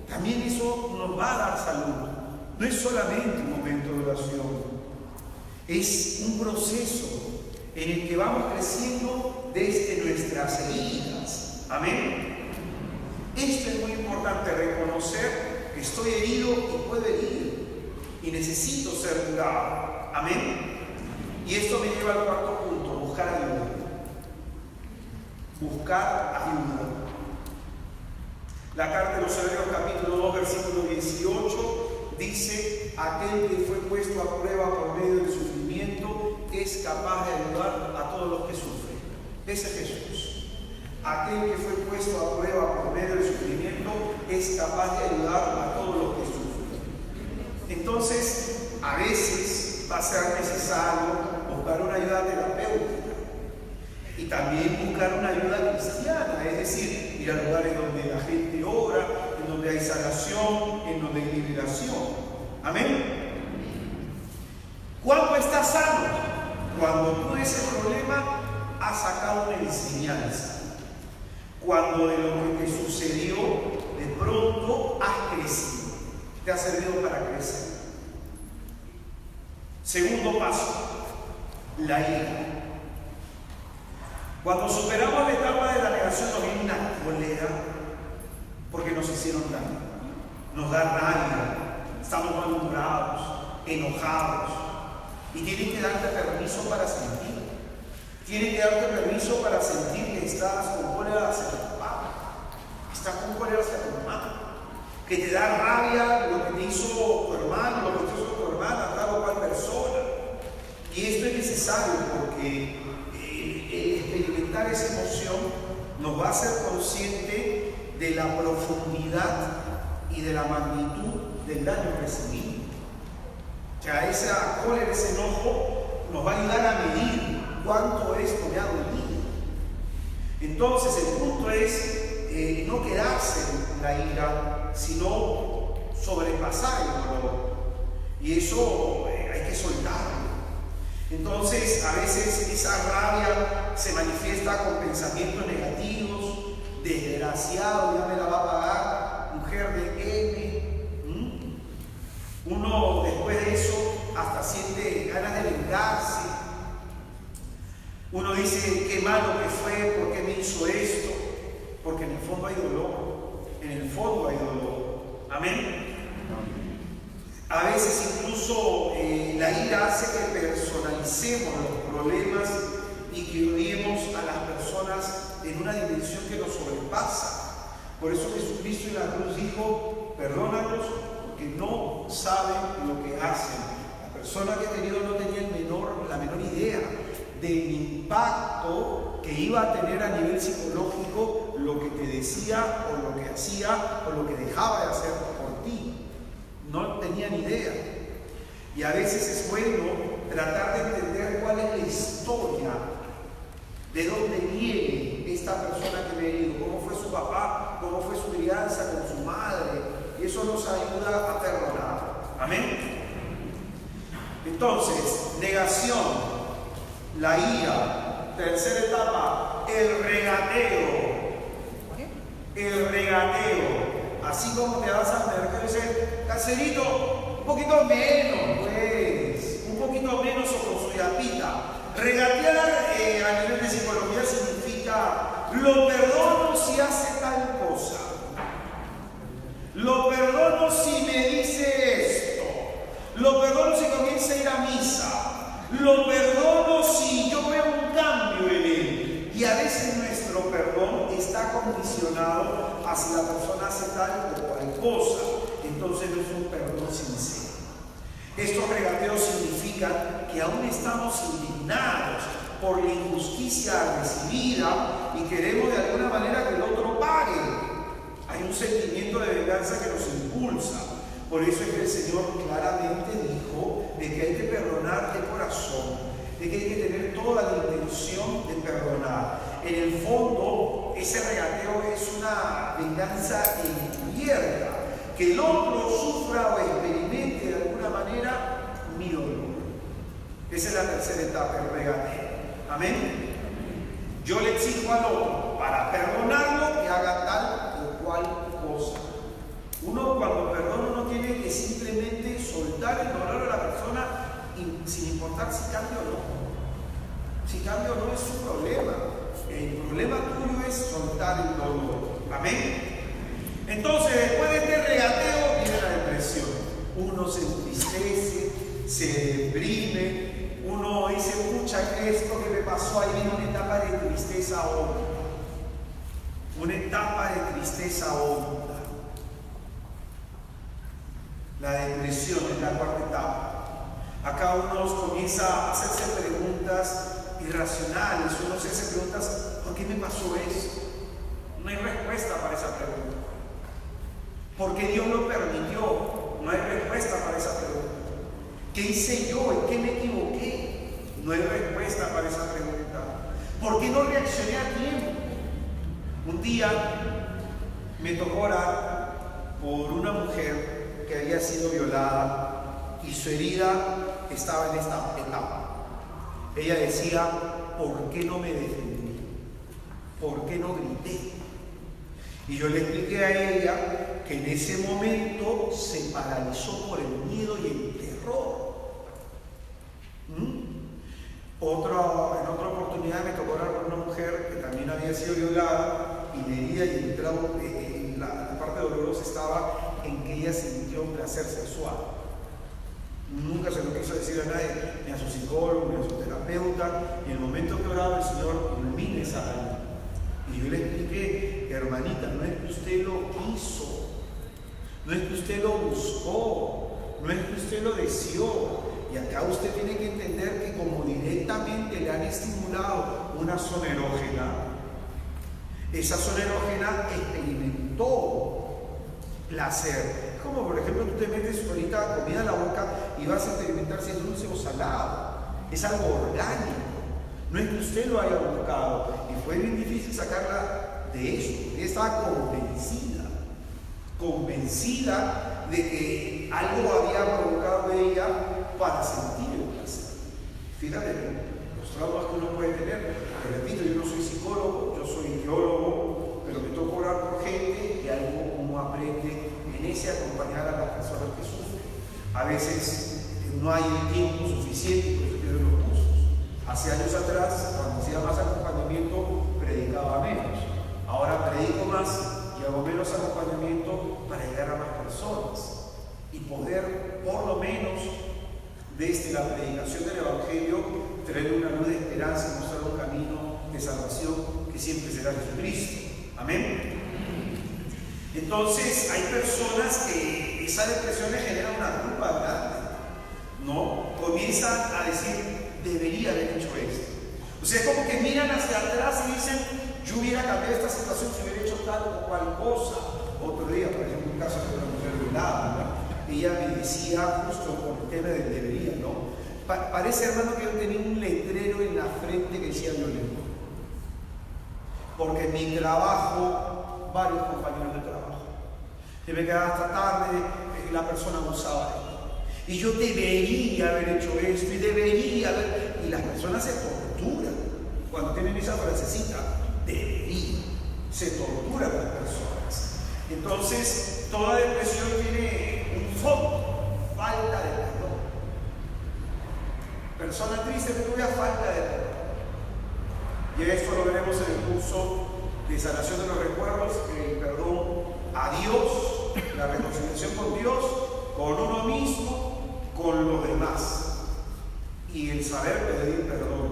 B: también eso nos va a dar salud. No es solamente un momento de oración, es un proceso en el que vamos creciendo desde nuestras heridas. Amén. Esto es muy importante, reconocer que estoy herido y puedo herir y necesito ser curado. Amén. Y esto me lleva al cuarto punto, buscar ayuda. Buscar ayuda. La carta de los Hebreos capítulo 2 versículo 18 dice: aquel que fue puesto a prueba por medio del sufrimiento es capaz de ayudar a todos los que sufren. Ese es Jesús. Aquel que fue puesto a prueba por medio del sufrimiento es capaz de ayudar a todos los que sufren. Entonces, a veces va a ser necesario buscar una ayuda terapéutica. Y también buscar una ayuda cristiana, es decir, ir a lugares donde la gente ora, en donde hay sanación, en donde hay liberación. Amén. ¿Cuándo estás sano? Cuando tú de ese problema has sacado una enseñanza. Cuando de lo que te sucedió, de pronto has crecido. Te ha servido para crecer. Segundo paso, la ira. Cuando superamos la etapa de la negación nos viene una cólera porque nos hicieron daño, nos da rabia, estamos malhumorados, enojados y tienen que darte permiso para sentir. Tienen que darte permiso para sentir que estás con cólera hacia tu papá, estás con cólera hacia tu hermano, que te da rabia lo que te hizo tu hermano, lo que te hizo tu hermana, tal o cual persona. Y esto es necesario porque experimentar esa emoción nos va a hacer consciente de la profundidad y de la magnitud del daño recibido. Ya esa cólera, ese enojo nos va a ayudar a medir cuánto esto me ha dolido. Entonces el punto es no quedarse en la ira, sino sobrepasar el dolor. Y eso hay que soltarlo. Entonces a veces esa rabia se manifiesta con pensamientos negativos: desgraciado, ya me la va a pagar, mujer de M. Uno después de eso hasta siente ganas de vengarse. Uno dice: qué malo que fue, ¿por qué me hizo esto? Porque en el fondo hay dolor. En el fondo hay dolor. Amén. A veces incluso la ira hace que personalicemos los problemas y que odiemos a las personas en una dimensión que nos sobrepasa. Por eso Jesucristo en la cruz dijo: perdónalos porque no saben lo que hacen. La persona que ha tenido no tenía la menor idea del impacto que iba a tener a nivel psicológico lo que te decía o lo que hacía o lo que dejaba de hacer por ti. No tenían idea. Y a veces es bueno tratar de entender cuál es la historia, de dónde viene esta persona que me ha herido, cómo fue su papá, cómo fue su crianza con su madre. Y eso nos ayuda a perdonar. Amén. Entonces, negación, la ira. Tercera etapa, el regateo. El regateo. Así como te vas al mercado y dices: caserito, un poquito menos, pues, un poquito menos o con su yapita. Regatear a nivel de psicología significa: lo perdono si hace tal cosa, lo perdono si me dice esto, lo perdono si comienza a ir a misa, lo perdono si yo veo un cambio en él. Y a veces nuestro perdón está condicionado hacia la persona hace tal o cual cosa. Entonces no es un perdón sincero. Estos regateos significan que aún estamos indignados por la injusticia recibida y queremos de alguna manera que el otro pague. Hay un sentimiento de venganza que nos impulsa. Por eso es que el Señor claramente dijo de que hay que perdonar de corazón, de que hay que tener toda la intención de perdonar. En el fondo, ese regateo es una venganza encubierta, que el otro sufra o experimente de alguna manera mi dolor. Esa es la tercera etapa, el regateo. Amén. Yo le exijo al otro para perdonarlo que haga tal o cual cosa. Uno cuando perdona no tiene que simplemente soltar el dolor a la persona sin importar si cambia o no. Si cambia o no es su problema. El problema tuyo es soltar el dolor. Amén. Entonces, después de este regateo viene la depresión. Uno se entristece, se deprime, uno dice: pucha, esto que me pasó, ahí viene una etapa de tristeza honda. Una etapa de tristeza honda. La depresión es la cuarta etapa. Acá uno comienza a hacerse preguntas irracionales. Uno se hace preguntas: ¿por qué me pasó esto? No hay respuesta para esa pregunta. ¿Por qué Dios lo permitió? No hay respuesta para esa pregunta. ¿Qué hice yo? ¿En qué me equivoqué? No hay respuesta para esa pregunta. ¿Por qué no reaccioné a tiempo? Un día me tocó orar por una mujer que había sido violada y su herida estaba en esta etapa. Ella decía: ¿por qué no me defendí? ¿Por qué no grité? Y yo le expliqué a ella que en ese momento se paralizó por el miedo y el terror. En otra oportunidad me tocó hablar con una mujer que también había sido violada y la herida y la parte dolorosa estaba en que ella sintió un placer sexual. Nunca se lo quiso decir a nadie, ni a su psicólogo, ni a su terapeuta, y en el momento que oraba el Señor ilumina esa alma. Y yo le expliqué: hermanita, no es que usted lo quiso, no es que usted lo buscó, no es que usted lo deseó. Y acá usted tiene que entender que como directamente le han estimulado una zona erógena, esa zona erógena experimentó placer. Como por ejemplo tú te metes ahorita comida en la boca y vas a experimentar si es dulce o salado. es algo orgánico. No es que usted lo haya buscado. Y fue bien difícil sacarla de eso. Ella estaba convencida de que algo había provocado ella para sentir el placer. Fíjate los traumas que uno puede tener. Te repito, yo no soy psicólogo, yo soy teólogo, pero me toca orar por gente y algo uno aprende en ese acompañar a las personas que sufren. A veces no hay el tiempo suficiente y se pierden los cursos. Hace años atrás, cuando hacía más acompañamiento, predicaba menos. Ahora predico más y hago menos acompañamiento para llegar a más personas y poder, por lo menos, desde la predicación del Evangelio, traer una luz de esperanza y mostrar un camino de salvación que siempre será Jesucristo. Amén. Entonces, hay personas que esa depresión les genera una culpa grande, ¿no? Comienzan a decir, debería haber hecho esto. O sea, es como que miran hacia atrás y dicen, yo hubiera cambiado esta situación si hubiera hecho tal o cual cosa. Otro día, por ejemplo, un caso de una mujer violada, ¿no? Ella me decía justo por el tema del debería, ¿no? Parece, hermano, que yo tenía un letrero en la frente que decía violento. Porque en mi trabajo, varios compañeros de trabajo, que me quedaba hasta tarde, la persona abusaba de mí. Y yo debería haber hecho esto, y debería haber... Y las personas se torturan cuando tienen esa frasecita, debería. Se torturan las personas. Entonces, toda depresión tiene un fondo, falta de perdón. Persona triste que tuviera falta de perdón. Y esto lo veremos en el curso de sanación de los recuerdos, el perdón a Dios, la reconciliación con Dios, con uno mismo, con los demás, y el saber pedir perdón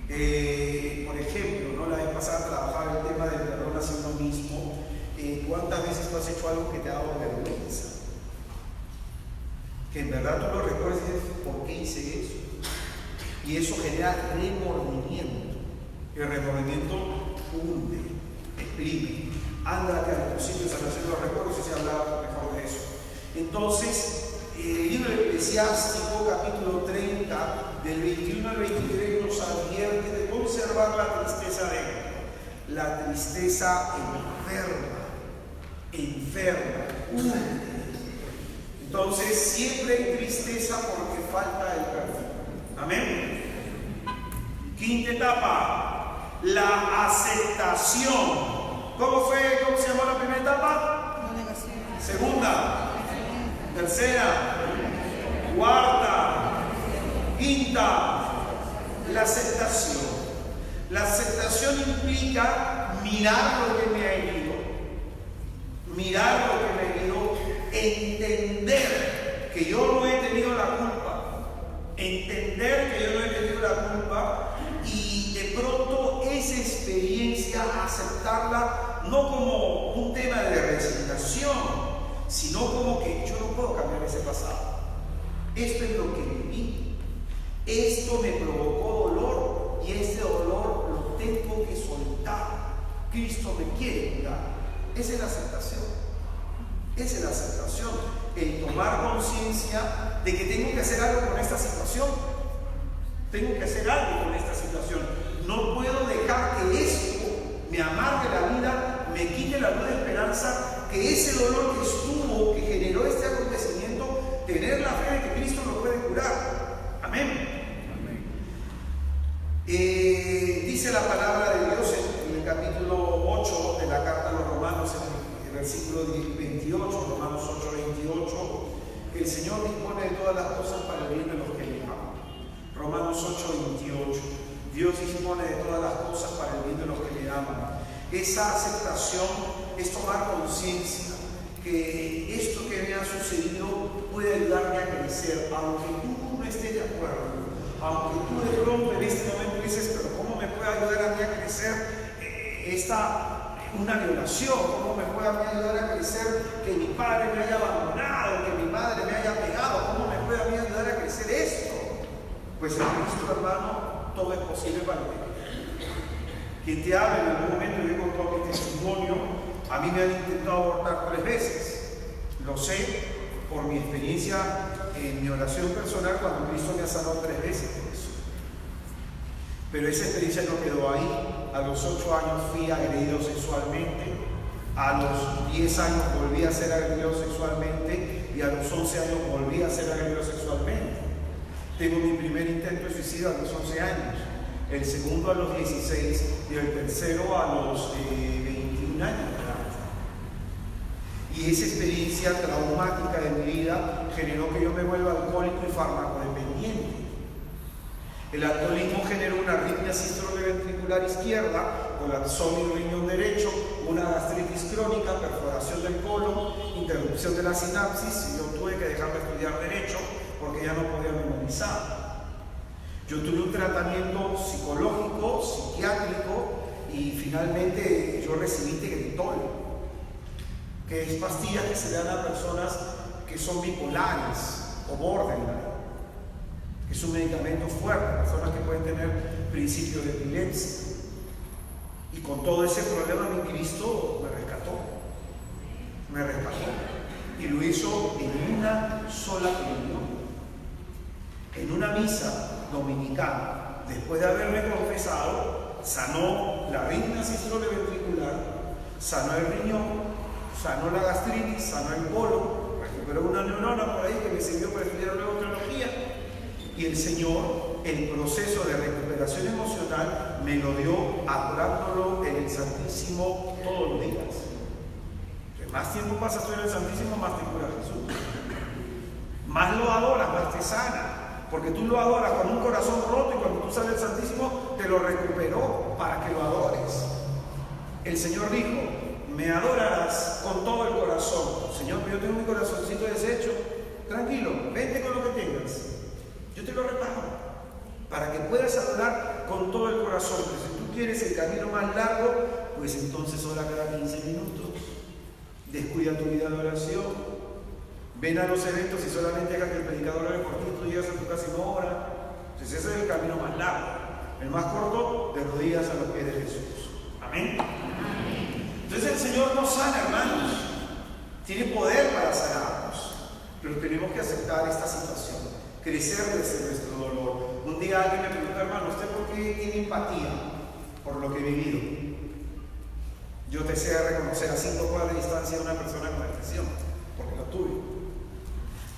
B: también. Por ejemplo, ¿no? La vez pasada trabajaba el tema del perdón hacia uno mismo. ¿Cuántas veces tú has hecho algo que te ha dado vergüenza? Que en verdad tú lo recuerdas y dices, ¿por qué hice eso? Y eso genera remordimiento. El remordimiento hunde, exprime. Ándate al principio de sanación de los recuerdos y se hablaba mejor de eso. Entonces, el libro de Eclesiástico, capítulo 30, del 21 al 23, nos advierte de conservar la tristeza dentro. La tristeza enferma, hunde. Entonces, siempre hay tristeza porque falta el perdón. Amén. Quinta etapa, la aceptación. ¿Cómo se llamó la primera etapa?
C: La negación.
B: Segunda, tercera, cuarta, quinta, la aceptación. La aceptación implica mirar lo que me ha herido, entender que yo no he tenido la culpa, y de pronto esa experiencia aceptarla no como un tema de resignación, sino como que yo no puedo cambiar ese pasado. Esto es lo que viví, esto me provocó dolor y ese dolor lo tengo que soltar. Cristo me quiere curar. Esa es la aceptación. El tomar conciencia de que tengo que hacer algo con esta situación. No puedo dejar que esto me amargue la vida, me quite la luz de esperanza, que ese dolor que estuvo, que generó este acontecimiento, tener la fe de que Cristo lo puede curar. Amén. Dice la palabra de Dios en el capítulo 8 de la carta a los Romanos, en el versículo 28, Romanos 8, 28, que el Señor dispone de todas las cosas para el bien de los que le aman. Romanos 8, 28. Dios dispone de todas las cosas para el bien de los que le aman. Esa aceptación es tomar conciencia que esto que me ha sucedido puede ayudarme a crecer, aunque tú no estés de acuerdo, aunque tú de pronto en este momento dices, pero ¿cómo me puede ayudar a mí a crecer una violación? ¿Cómo me puede a mí ayudar a crecer que mi padre me haya abandonado, que mi madre me haya pegado? ¿Cómo me puede a mí ayudar a crecer esto? Pues en Cristo, hermano, todo es posible para mí. Quien te habla en algún momento, yo con todo mi testimonio, a mí me han intentado abortar 3 veces. Lo sé por mi experiencia en mi oración personal cuando Cristo me ha sanado 3 veces por eso. Pero esa experiencia no quedó ahí. A los 8 años fui agredido sexualmente, a los 10 años volví a ser agredido sexualmente y a los 11 años volví a ser agredido sexualmente. Tengo mi primer intento de suicidio a los 11 años, el segundo a los 16 y el tercero a los 21 años. Y esa experiencia traumática de mi vida generó que yo me vuelva alcohólico y farmacodependiente. El alcoholismo generó una arritmia sistólico-ventricular izquierda, colapsó mi riñón derecho, una gastritis crónica, perforación del colon, interrupción de la sinapsis, y yo tuve que dejar de estudiar derecho porque ya no podía memorizar. Yo tuve un tratamiento psicológico, psiquiátrico, y finalmente yo recibí Tegretol, que es pastillas que se dan a personas que son bipolares o borderline. Es un medicamento fuerte, personas que pueden tener principios de epilepsia. Y con todo ese problema mi Cristo me rescató. Y lo hizo en una sola reunión, en una misa dominical. Después de haberme confesado, sanó la arritmia sistólico-ventricular, sanó el riñón, sanó la gastritis, sanó el colon, recuperó una neurona por ahí que me sirvió para estudiar luego teología. Y el Señor, el proceso de recuperación emocional, me lo dio adorándolo en el Santísimo todos los días. Entonces, más tiempo pasas tú en el Santísimo, más te cura Jesús. Más lo adoras, más te sana. Porque tú lo adoras con un corazón roto y cuando tú sales del Santísimo te lo recuperó para que lo adores. El Señor dijo: me adorarás con todo el corazón. Señor, pero yo tengo mi corazoncito deshecho. Tranquilo, vente con lo que tengas. Yo te lo reparo para que puedas adorar con todo el corazón. Pero si tú quieres el camino más largo, pues entonces ora cada 15 minutos. Descuida tu vida de oración. Ven a los eventos y solamente haga que el predicador ore por ti. Tú llegas a tu casa y no ora. Entonces ese es el camino más largo. El más corto, de rodillas a los pies de Jesús. Amén. Entonces el Señor nos sana, hermanos. Tiene poder para sanarnos. Pero tenemos que aceptar esta situación. Crecer desde nuestro dolor. Un día alguien me preguntó: hermano, ¿usted por qué tiene empatía por lo que he vivido? Yo te sé reconocer a 5 cuadras de distancia a una persona con depresión, porque lo tuve.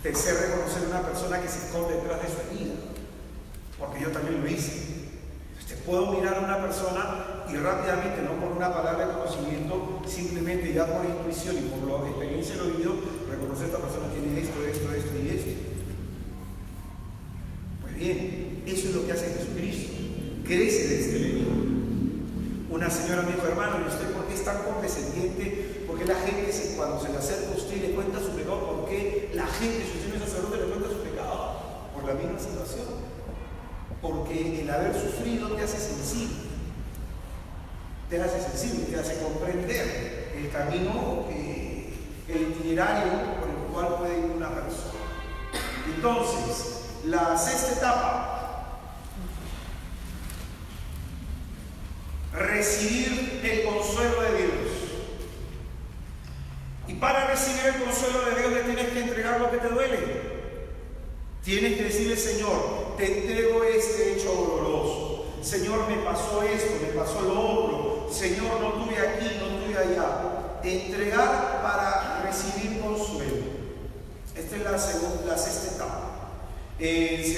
B: Te sé reconocer a una persona que se esconde detrás de su herida, porque yo también lo hice. Te puedo mirar a una persona y rápidamente, no por una palabra de conocimiento, simplemente ya por intuición y por la experiencia de lo vivido, reconocer que esta persona tiene esto y esto. Bien, eso es lo que hace Jesucristo. Crece desde el enemigo. Una señora me dijo: hermano, ¿y usted por qué es tan condescendiente? ¿Por qué la gente, cuando se le acerca a usted y le cuenta su pecado, por qué la gente, si usted no es sacerdote, le cuenta su pecado? Por la misma situación. Porque el haber sufrido te hace sensible. Te hace comprender el camino, el itinerario por el cual puede ir una persona. Entonces, la sexta etapa: recibir el consuelo de Dios. Y para recibir el consuelo de Dios le tienes que entregar lo que te duele. Tienes que decirle: Señor, te entrego este hecho doloroso. Señor, me pasó esto, me pasó lo otro. Señor, no tuve aquí, no tuve allá. Entregar para recibir consuelo. Esta es la sexta etapa. En 2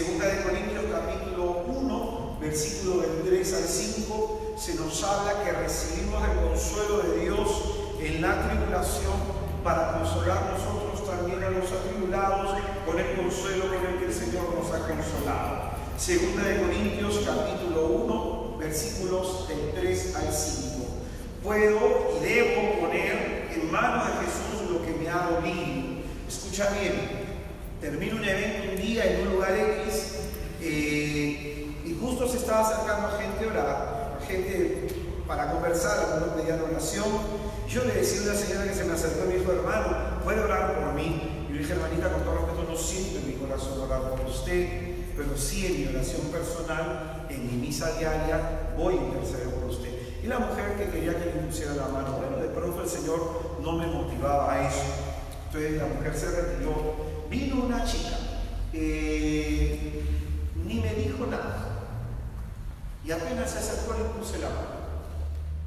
B: Corintios capítulo 1, versículo del 3 al 5, se nos habla que recibimos el consuelo de Dios en la tribulación para consolar nosotros también a los atribulados con el consuelo con el que el Señor nos ha consolado. 2 Corintios capítulo 1, versículos del 3 al 5. Puedo y debo poner en manos de Jesús lo que me ha dolido. Escucha bien. Termino un evento un día en un lugar X y justo se estaba acercando gente a orar, gente para conversar, algunos pedían oración. Yo le decía a una señora que se me acercó y me dijo: hermano, ¿puede orar por mí? Y yo le dije: hermanita, con todo respeto, no siento en mi corazón orar por usted, pero sí en mi oración personal, en mi misa diaria, voy a interceder por usted. Y la mujer que quería que le pusiera la mano, bueno, de pronto el Señor no me motivaba a eso. Entonces la mujer se retiró. Vino una chica ni me dijo nada. Y apenas se acercó, le puse la mano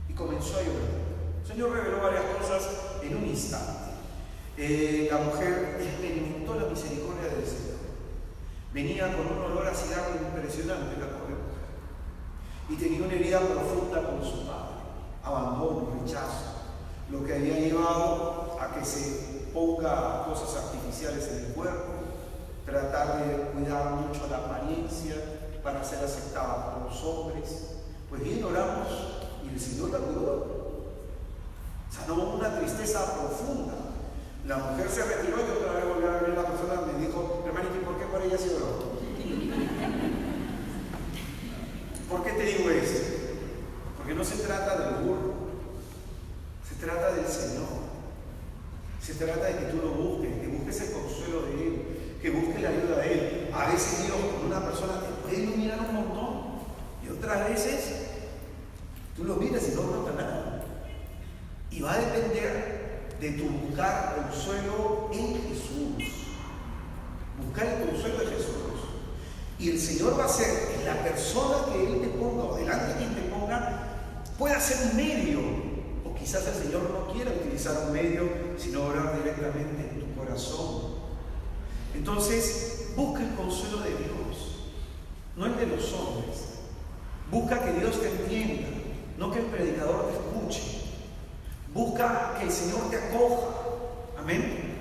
B: y comenzó a llorar. El Señor reveló varias cosas en un instante. La mujer experimentó la misericordia del Señor. Venía con un olor a cigarro impresionante, la pobre mujer, y tenía una herida profunda con su padre, abandono, rechazo, lo que había llevado a que se ponga cosas artificiales en el cuerpo, tratar de cuidar mucho la apariencia para ser aceptada por los hombres. Pues bien, oramos y el Señor la curó. Sanó una tristeza profunda. La mujer se retiró y otra vez volvió a ver a la persona, me dijo, hermanito, ¿y por qué por ella se oró? ¿Por qué te digo esto? Porque no se trata del burro, se trata del Señor. Se trata de que tú lo busques, que busques el consuelo de Él, que busques la ayuda de Él. A veces Dios con una persona te puede iluminar un montón y otras veces tú lo miras y no nota nada. Y va a depender de tu buscar consuelo en Jesús. Buscar el consuelo de Jesús. Y el Señor va a hacer que la persona que Él te ponga o delante de quien te ponga pueda ser un medio. O quizás el Señor no quiera utilizar un medio, sino orar directamente en tu corazón. Entonces, busca el consuelo de Dios, no el de los hombres. Busca que Dios te entienda, no que el predicador te escuche. Busca que el Señor te acoja. Amén.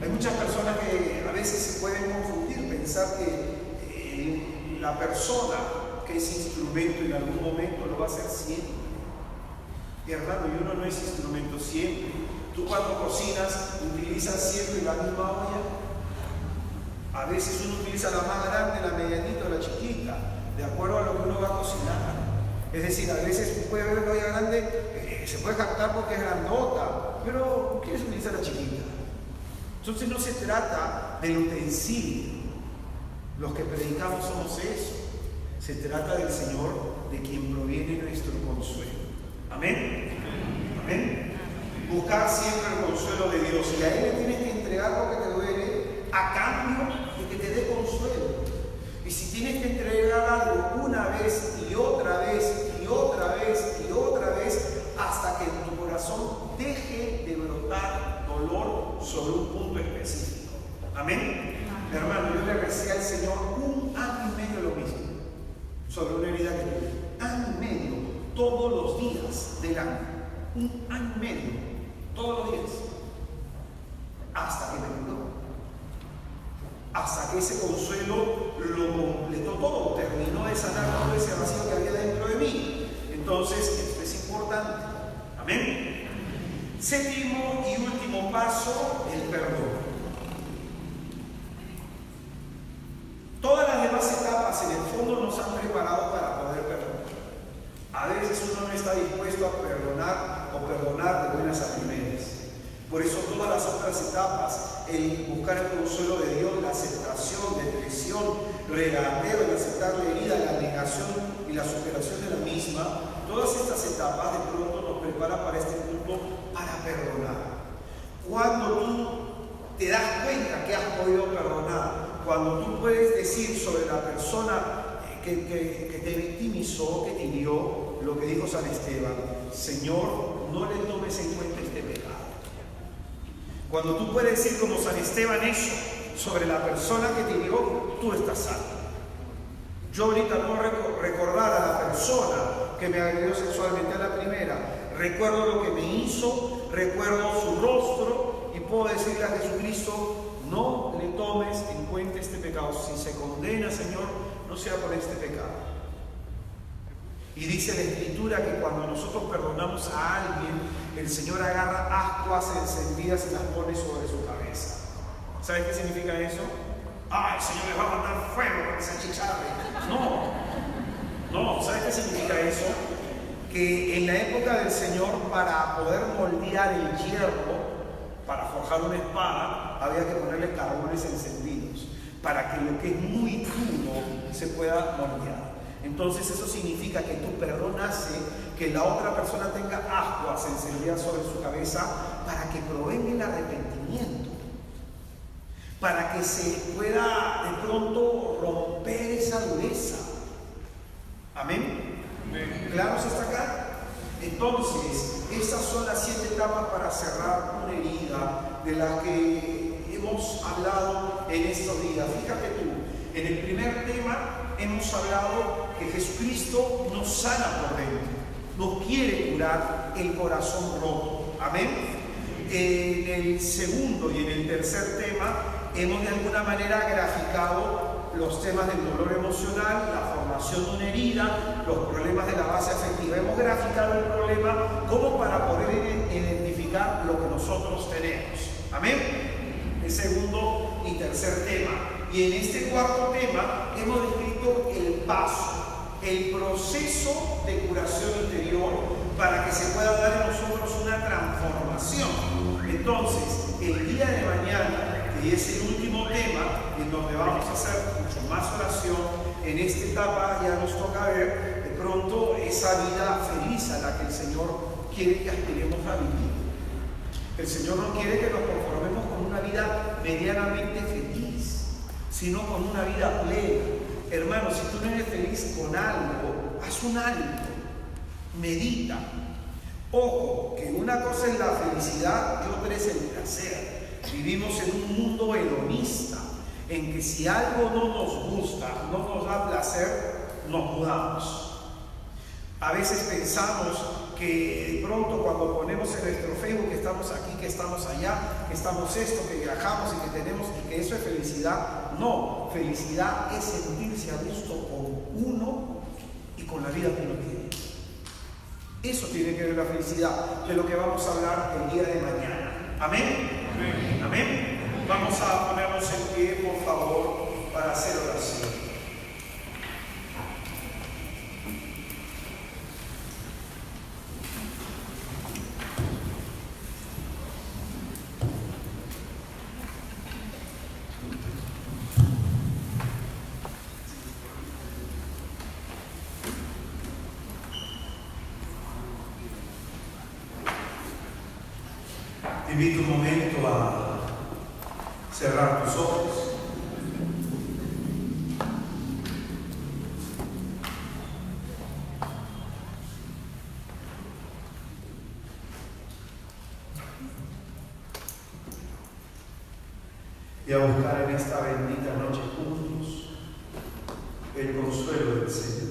B: Hay muchas personas que a veces se pueden confundir, pensar que la persona que es instrumento en algún momento lo va a hacer siempre. Y hermano, y uno no es instrumento siempre. Tú cuando cocinas utilizas siempre la misma olla. A veces uno utiliza la más grande, la medianita o la chiquita, de acuerdo a lo que uno va a cocinar. Es decir, a veces puede haber una olla grande, se puede jactar porque es grandota, pero quieres utilizar la chiquita. Entonces no se trata del utensilio. Los que predicamos somos eso. Se trata del Señor, de quien proviene nuestro consuelo. Amén. Amén. Buscar siempre el consuelo de Dios. Y a Él le tienes que entregar lo que te duele a cambio de que te dé consuelo. Y si tienes que entregar algo una vez y otra vez y otra vez y otra vez, hasta que en tu corazón deje de brotar dolor sobre un punto específico. Amén. Hermano, yo le recé al Señor 1 año y medio lo mismo, sobre una herida que tuve. 1 año y medio, todos los días del año. 1 año y medio, todos los días. Hasta que me curó. Hasta que ese consuelo lo completó todo, terminó de sanar todo ese vacío que había dentro de mí. Entonces, esto es importante. Amén. Séptimo y último paso, el perdón. Todas las demás etapas en el fondo nos han preparado para poder perdonar. A veces uno no está dispuesto a perdonar o perdonar de buenas a primeras. Por eso todas las otras etapas, el buscar el consuelo de Dios, la aceptación, depresión, regateo, el aceptar la herida, la negación y la superación de la misma, todas estas etapas de pronto nos preparan para este punto, para perdonar. Cuando tú te das cuenta que has podido perdonar, cuando tú puedes decir sobre la persona que te victimizó, que te hirió, lo que dijo San Esteban: Señor, no le tomes en cuenta este pecado. Cuando tú puedes decir como San Esteban eso sobre la persona que te hirió, tú estás salvo. Yo ahorita no recordar a la persona que me agredió sexualmente a la primera, recuerdo lo que me hizo, recuerdo su rostro y puedo decirle a Jesucristo: no le tomes en cuenta este pecado. Si se condena, Señor, no sea por este pecado. Y dice la Escritura que cuando nosotros perdonamos a alguien, el Señor agarra ascuas encendidas y las pone sobre su cabeza. ¿Sabes qué significa eso? ¡Ah, el Señor les va a mandar fuego para que se achicharre! No, ¿sabes qué significa eso? Que en la época del Señor, para poder moldear el hierro, para forjar una espada, había que ponerle carbones encendidos, para que lo que es muy duro se pueda moldear. Entonces eso significa que tu perdón hace que la otra persona tenga ascuas encendidas sobre su cabeza para que provenga el arrepentimiento, para que se pueda de pronto romper esa dureza. Amén. ¿Claro se está acá? Entonces, estas son las 7 etapas para cerrar una herida de la que hemos hablado en estos días. Fíjate tú, en el primer tema hemos hablado que Jesucristo nos sana por dentro, nos quiere curar el corazón roto. Amén. En el segundo y en el tercer tema hemos de alguna manera graficado los temas del dolor emocional, la formación de una herida, los problemas de la base afectiva. Hemos graficado el problema como para poder identificar lo que nosotros tenemos. Amén. El segundo y tercer tema. Y en este cuarto tema hemos descrito el paso, el proceso de curación interior para que se pueda dar en nosotros una transformación. Entonces, el día de mañana, que es el último tema en donde vamos a hacer mucho más oración, en esta etapa ya nos toca ver de pronto esa vida feliz a la que el Señor quiere que aspiremos a vivir. El Señor no quiere que nos conformemos con una vida medianamente feliz, sino con una vida plena. Hermano, si tú no eres feliz con algo, haz un alto, medita. Ojo, que una cosa es la felicidad y otra es el placer. Vivimos en un mundo hedonista, en que si algo no nos gusta, no nos da placer, nos mudamos. A veces pensamos que de pronto cuando ponemos en nuestro Facebook que estamos aquí, que estamos allá, que estamos esto, que viajamos y que tenemos, y que eso es felicidad. No, felicidad es sentirse a gusto con uno y con la vida que uno tiene. Eso tiene que ver la felicidad, de lo que vamos a hablar el día de mañana. ¿Amén? Amén. Amén. Vamos a ponernos en pie, por favor, para hacer oración. Te invito un momento a cerrar tus ojos. Y a buscar en esta bendita noche juntos el consuelo del Señor.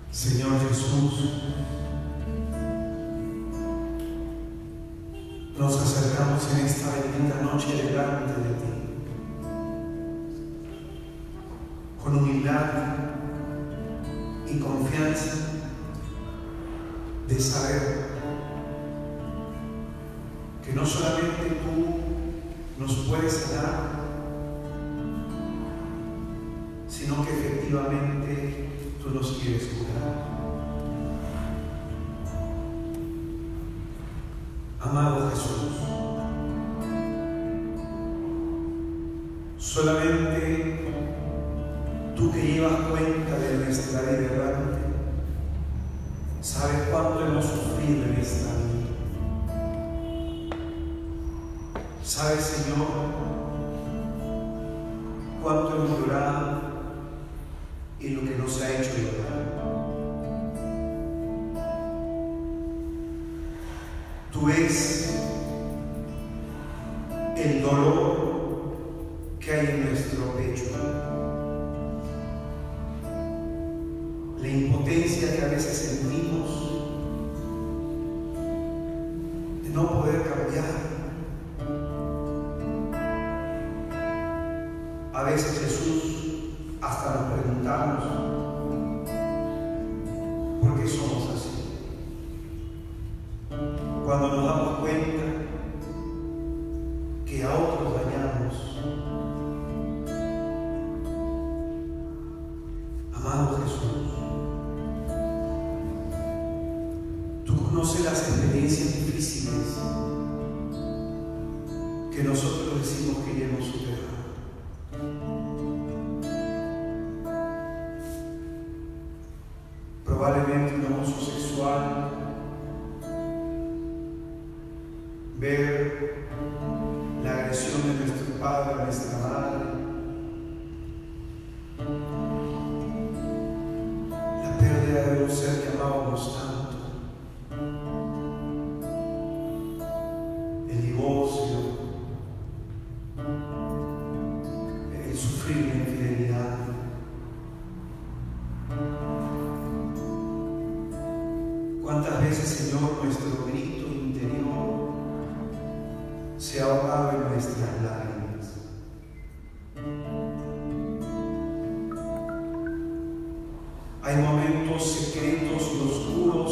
B: Señor Jesús, nos acercamos en esta bendita noche delante de ti, con humildad y confianza de saber que no solamente tú nos puedes sanar, sino que efectivamente tú nos quieres curar. Amado Jesús, solamente tú que llevas cuenta de nuestra vida errante, sabes cuánto hemos sufrido en esta vida. Sabes, Señor, cuánto hemos llorado y lo que nos ha hecho llorar. Tú ves el dolor que hay en nuestro pecho, la impotencia que a veces sentimos de no poder cambiar. A veces, Jesús, hasta nos preguntamos por qué somos así. Cuando nos damos cuenta que a otros dañamos. Amado Jesús, conoce las experiencias difíciles que nosotros decimos que ya hemos superado. Probablemente un abuso sexual, ver la agresión de nuestro padre, de nuestra madre, la pérdida de un ser que amábamos tanto, el divorcio, el sufrir la infidelidad. ¿Cuántas veces, Señor, nuestro grito interior se ha ahogado en nuestras lágrimas? Hay momentos secretos y oscuros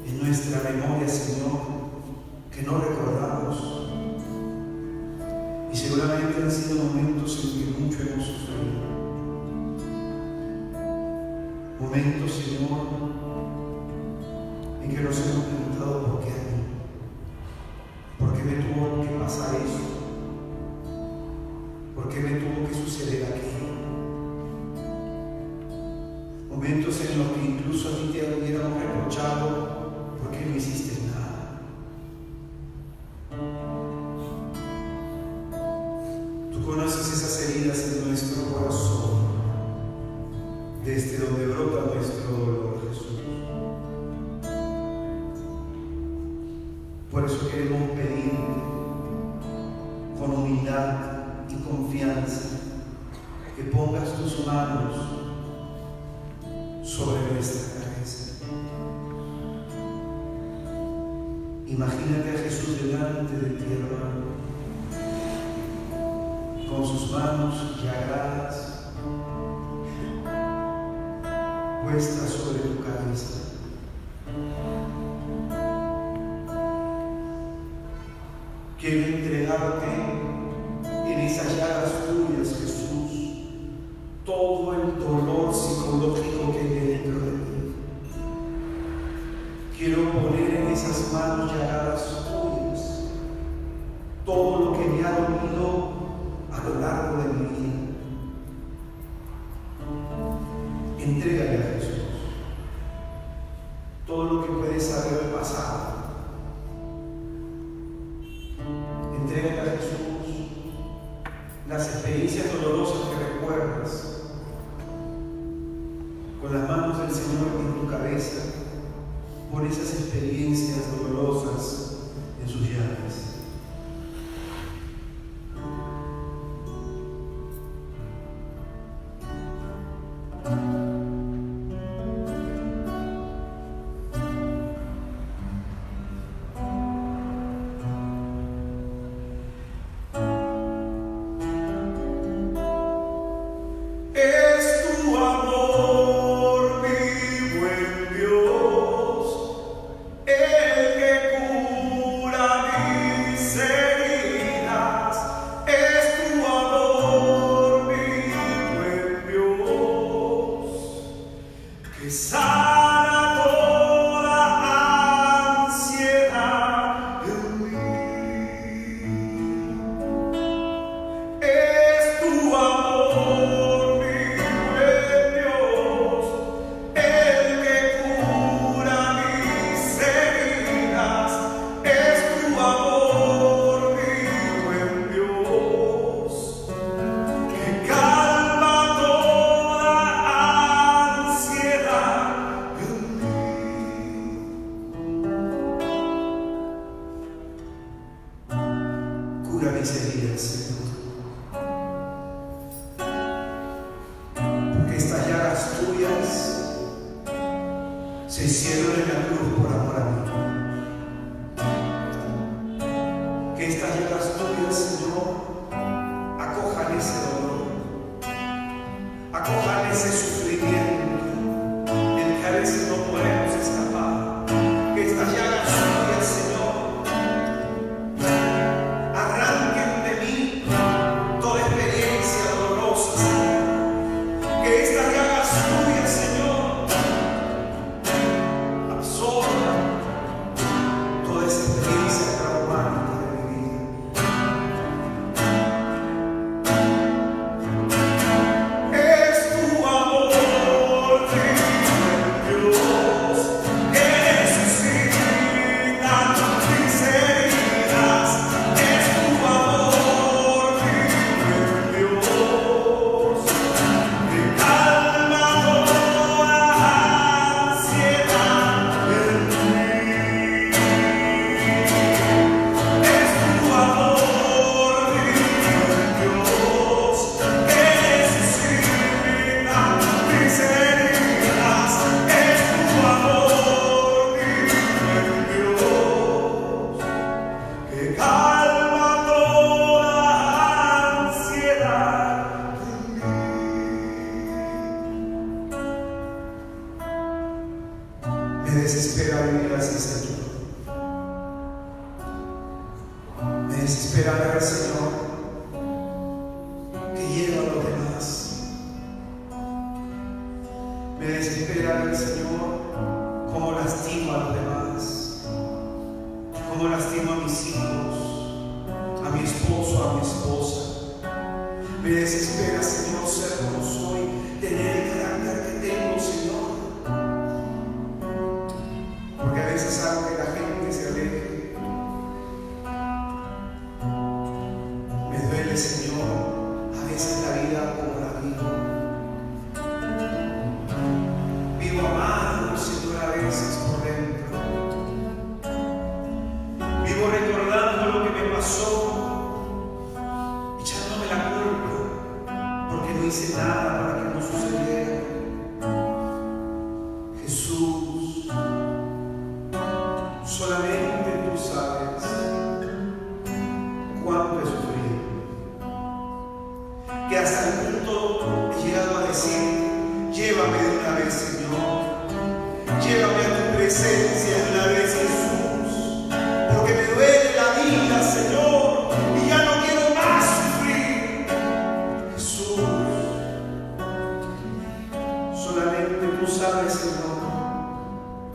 B: en nuestra memoria, Señor, que no recordamos. Y seguramente han sido momentos en que mucho hemos sufrido. Momentos, Señor, en que nos hemos preguntado por qué a mí, por qué me tuvo que pasar eso, por qué me tuvo que suceder aquello. Momentos en los que incluso a ti te hubiéramos reprochado por qué no hiciste nada. Tú conoces esas heridas en nuestro corazón, desde donde brota nuestro dolor, Jesús. Por eso queremos pedirte con humildad y confianza que pongas tus manos sobre nuestra cabeza. Imagínate a Jesús delante de ti, hermano, con sus manos llagadas puestas sobre tu cabeza. Quiero entregarte en esas llagas tuyas, Jesús, todo el dolor psicológico que hay dentro de ti. Quiero poner en esas manos llagadas tuyas todo lo que me ha dolido a lo largo de mi vida. Entrégale a Jesús todo lo que puedes haber pasado. Entrégale a Jesús las experiencias dolorosas que recuerdas. Con las manos del Señor en tu cabeza, pon esas experiencias dolorosas en sus llagas. Cura mis heridas, Señor. Porque estas llagas tuyas se hicieron en la cruz por amor a mí. Que estas llagas tuyas, Señor, acojan ese dolor, acojan ese sufrimiento del que a veces no podemos escapar. Que estas llagas tuyas, Señor, que estas llagas tuyas, Señor, absorban desespera vivir así, Señor. Me desespera ver, Señor, que hiero a los demás. Me desespera ver, Señor, cómo lastimo a los demás, cómo lastimo a mis hijos, a mi esposo, a mi esposa. Me desespera, Señor, ser como soy, tener el carácter que tengo, Señor. Porque a veces hago que la gente se aleje. Me duele, Señor, a veces la vida como la vivo. Vivo amado, Señor, a veces por dentro. Vivo recordando lo que me pasó, echándome la culpa, porque no hice nada para que no sucediera. Jesús, solamente tú sabes cuánto he sufrido, que hasta el punto he llegado a decir: llévame de una vez, Señor, llévame a tu presencia de una vez, Jesús, porque me duele la vida, Señor, y ya no quiero más sufrir. Jesús, solamente tú sabes, Señor,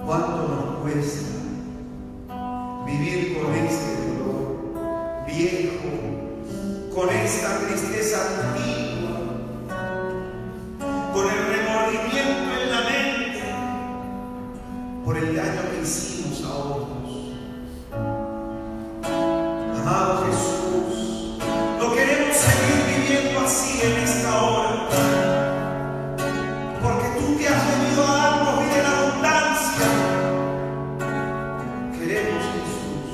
B: cuánto nos cuesta vivir con este dolor viejo, con esta tristeza antigua, con el remordimiento en la mente por el daño que hicimos a otros. Amado Jesús, no queremos seguir viviendo así en esta hora, porque tú te has venido a darnos vida en abundancia. Queremos, Jesús,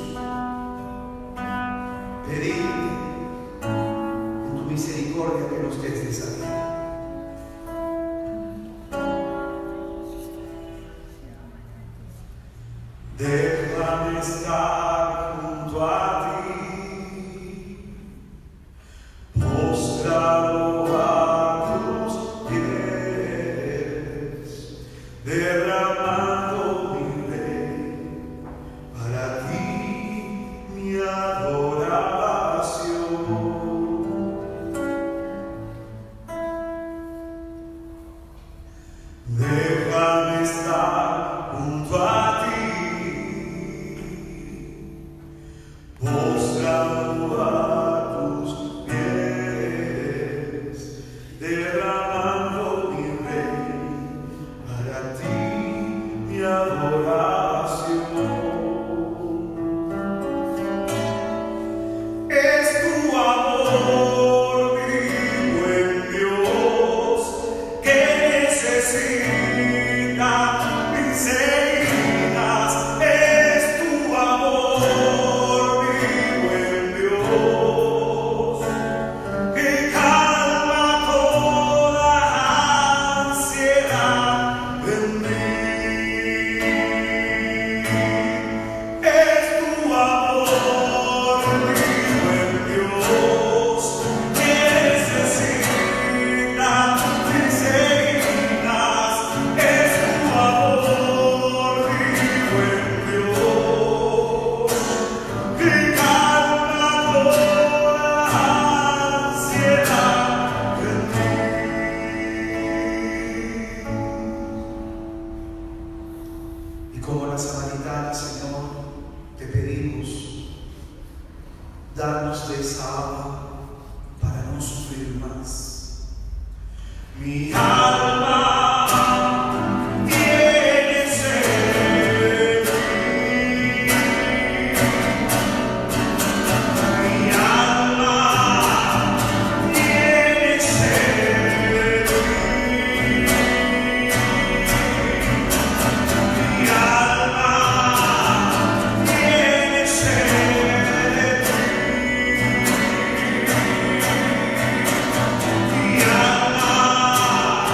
B: pedirte en tu misericordia que nos des esa vida. Déjame estar junto a ti, postrado a tus pies, derramando mi rey, para ti mi adoración. Déjame estar junto a ti, postrado a tus pies, derramando mi rey, para ti mi adoración. Es tu amor, mi buen Dios, que necesita mis heridas. Es tu amor, mi buen Dios, que calma toda ansiedad en mí. Es tu amor, mi buen Dios, que necesita mis heridas. Es tu amor, mi buen Dios, que calma toda ansiedad en mí. Y como la samaritana, Señor, te pedimos, danos de esa agua para no sufrir más. Mi alma tiene sed, mi alma tiene sed, mi alma tiene sed, mi alma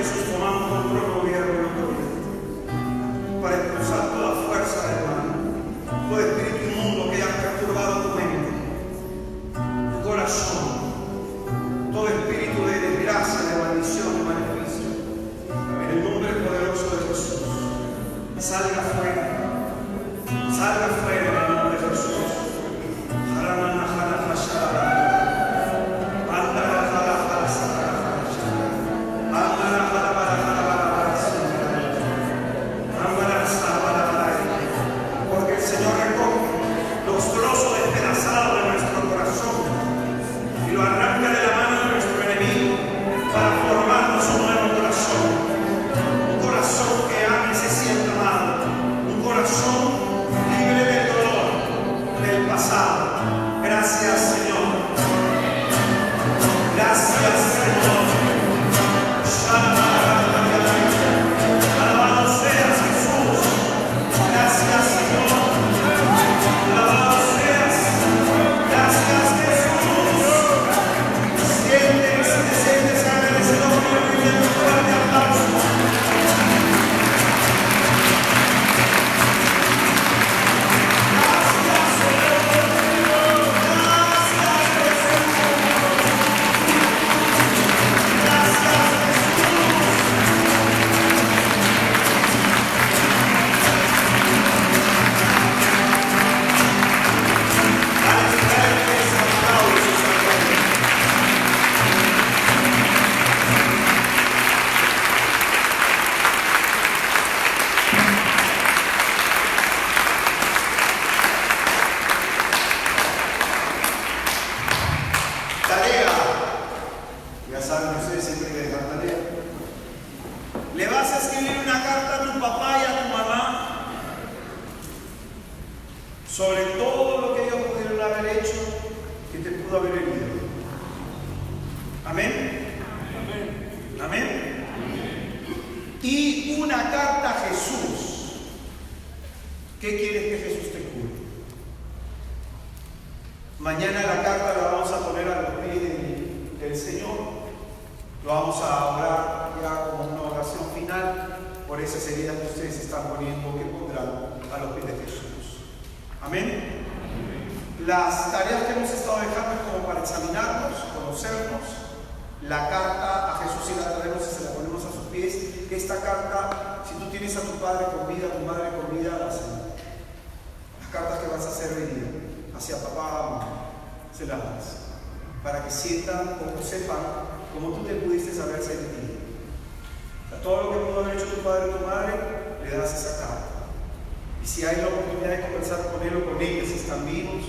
B: Jesús tomando control, gobierno y autoridad para expulsar toda fuerza del mal, todo espíritu inmundo que haya perturbado tu mente, tu corazón, todo espíritu de desgracia, de maldición, de maleficio. En el nombre poderoso de Jesús, salga fuera en el nombre de Jesús. Porque el Señor recoge los trozos despedazados de nuestro corazón y lo arranca de la mano de nuestro enemigo para formarnos un nuevo corazón. Un corazón que ame y se sienta amado. Un corazón libre del dolor del pasado. Gracias, Señor. Gracias, Señor. Alabado seas, Jesús. Gracias, Señor. Alabado seas. Gracias, Jesús. Sientes, te sientes agradecido por el bien de fuerte aplauso. Le vas a escribir una carta a tu papá y a tu mamá sobre todo lo que ellos pudieron haber hecho que te pudo haber herido. Amén. Amén. Amén. Y una carta a Jesús. ¿Qué quieres que Jesús te cure? Mañana la carta la vamos a poner a los pies del Señor. Lo vamos a orar ya como una oración final por esas heridas que ustedes están poniendo, que pondrán a los pies de Jesús. Amén. Las tareas que hemos estado dejando es como para examinarnos, conocernos. La carta a Jesús, si la traemos y se la ponemos a sus pies. Esta carta, si tú tienes a tu padre con vida, a tu madre con vida, las cartas que vas a hacer venir hacia papá, se las das, para que sientan o sepan como tú te pudiste haber sentido. O sea, todo lo que pudo haber hecho tu padre o tu madre, le das esa carta. Y si hay la oportunidad de conversar con él o con ella, si están vivos,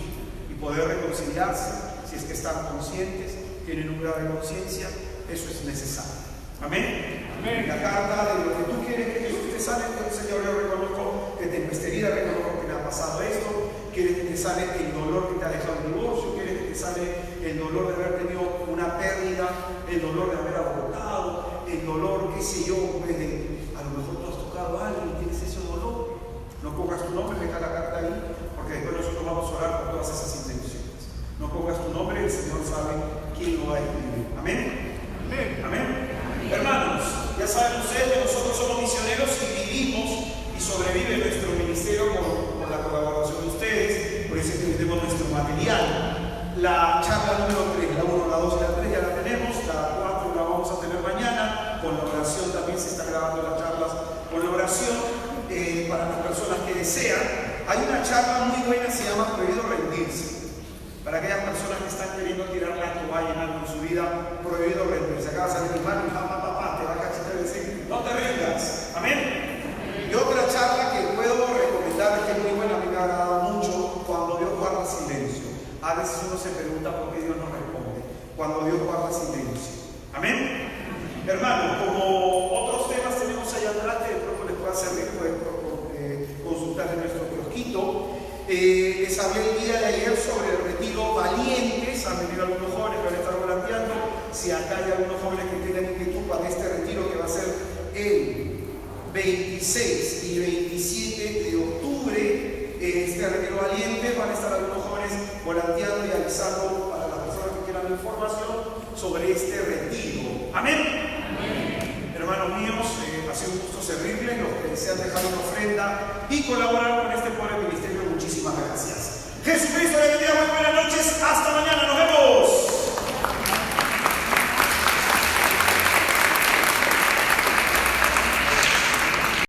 B: y poder reconciliarse, si es que están conscientes, tienen un grado de conciencia, eso es necesario. Amén. Amén. La carta de lo que tú quieres que Jesús te sane, entonces Señor, yo reconozco que tengo esta herida, reconozco que me ha pasado esto, quieres que te sane el dolor que te ha dejado el divorcio, quieres que te sane el dolor de haber tenido una pérdida, el dolor de haber abortado, el dolor, qué sé yo, pues a lo mejor tú has tocado a alguien y tienes ese dolor. No pongas tu nombre, deja la carta ahí, porque después nosotros vamos a orar por todas esas intenciones. No pongas tu nombre, el Señor sabe quién lo va a escribir. Amén. Amén. Amén. Hermanos, ya saben ustedes que nosotros somos misioneros y vivimos y sobrevive nuestro ministerio con la colaboración de ustedes, por eso es que tenemos nuestro material. La charla número 3, la 1, la 2 y la 3 ya la tenemos, la 4 la vamos a tener mañana, con la oración también se está grabando las charlas con la oración para las personas que desean. Hay una charla muy buena, se llama Prohibido Rendirse. Para aquellas personas que están queriendo tirar la toalla en algo en su vida, prohibido rendirse. Acá va a salir mi mano y papá, te va a cachetar y decir, no te rindas. Amén. Y otra charla que puedo recomendar, que es muy buena, me ha agradado mucho, cuando Dios guarda silencio. A veces uno se pregunta por qué Dios no responde. Cuando Dios guarda silencio. Amén. Hermanos, como otros temas tenemos allá adelante, de pronto les pueda servir, pueden consultar en nuestro kiosquito. Les hablé el día de ayer sobre el retiro Valientes. Han venido algunos jóvenes que van a estar volanteando. Si acá hay algunos jóvenes que tengan inquietud para este retiro, que va a ser el 26 y 27 de octubre, este retiro Valiente, van a estar algunos jóvenes volanteando y avisando para las personas que quieran información sobre este retiro. Amén. Amén. Hermanos míos, ha sido un gusto servirles. Los que desean dejar una ofrenda y colaborar con este pobre ministerio, muchísimas gracias.
A: Jesucristo le bendiga, muy buenas noches, hasta mañana, nos vemos.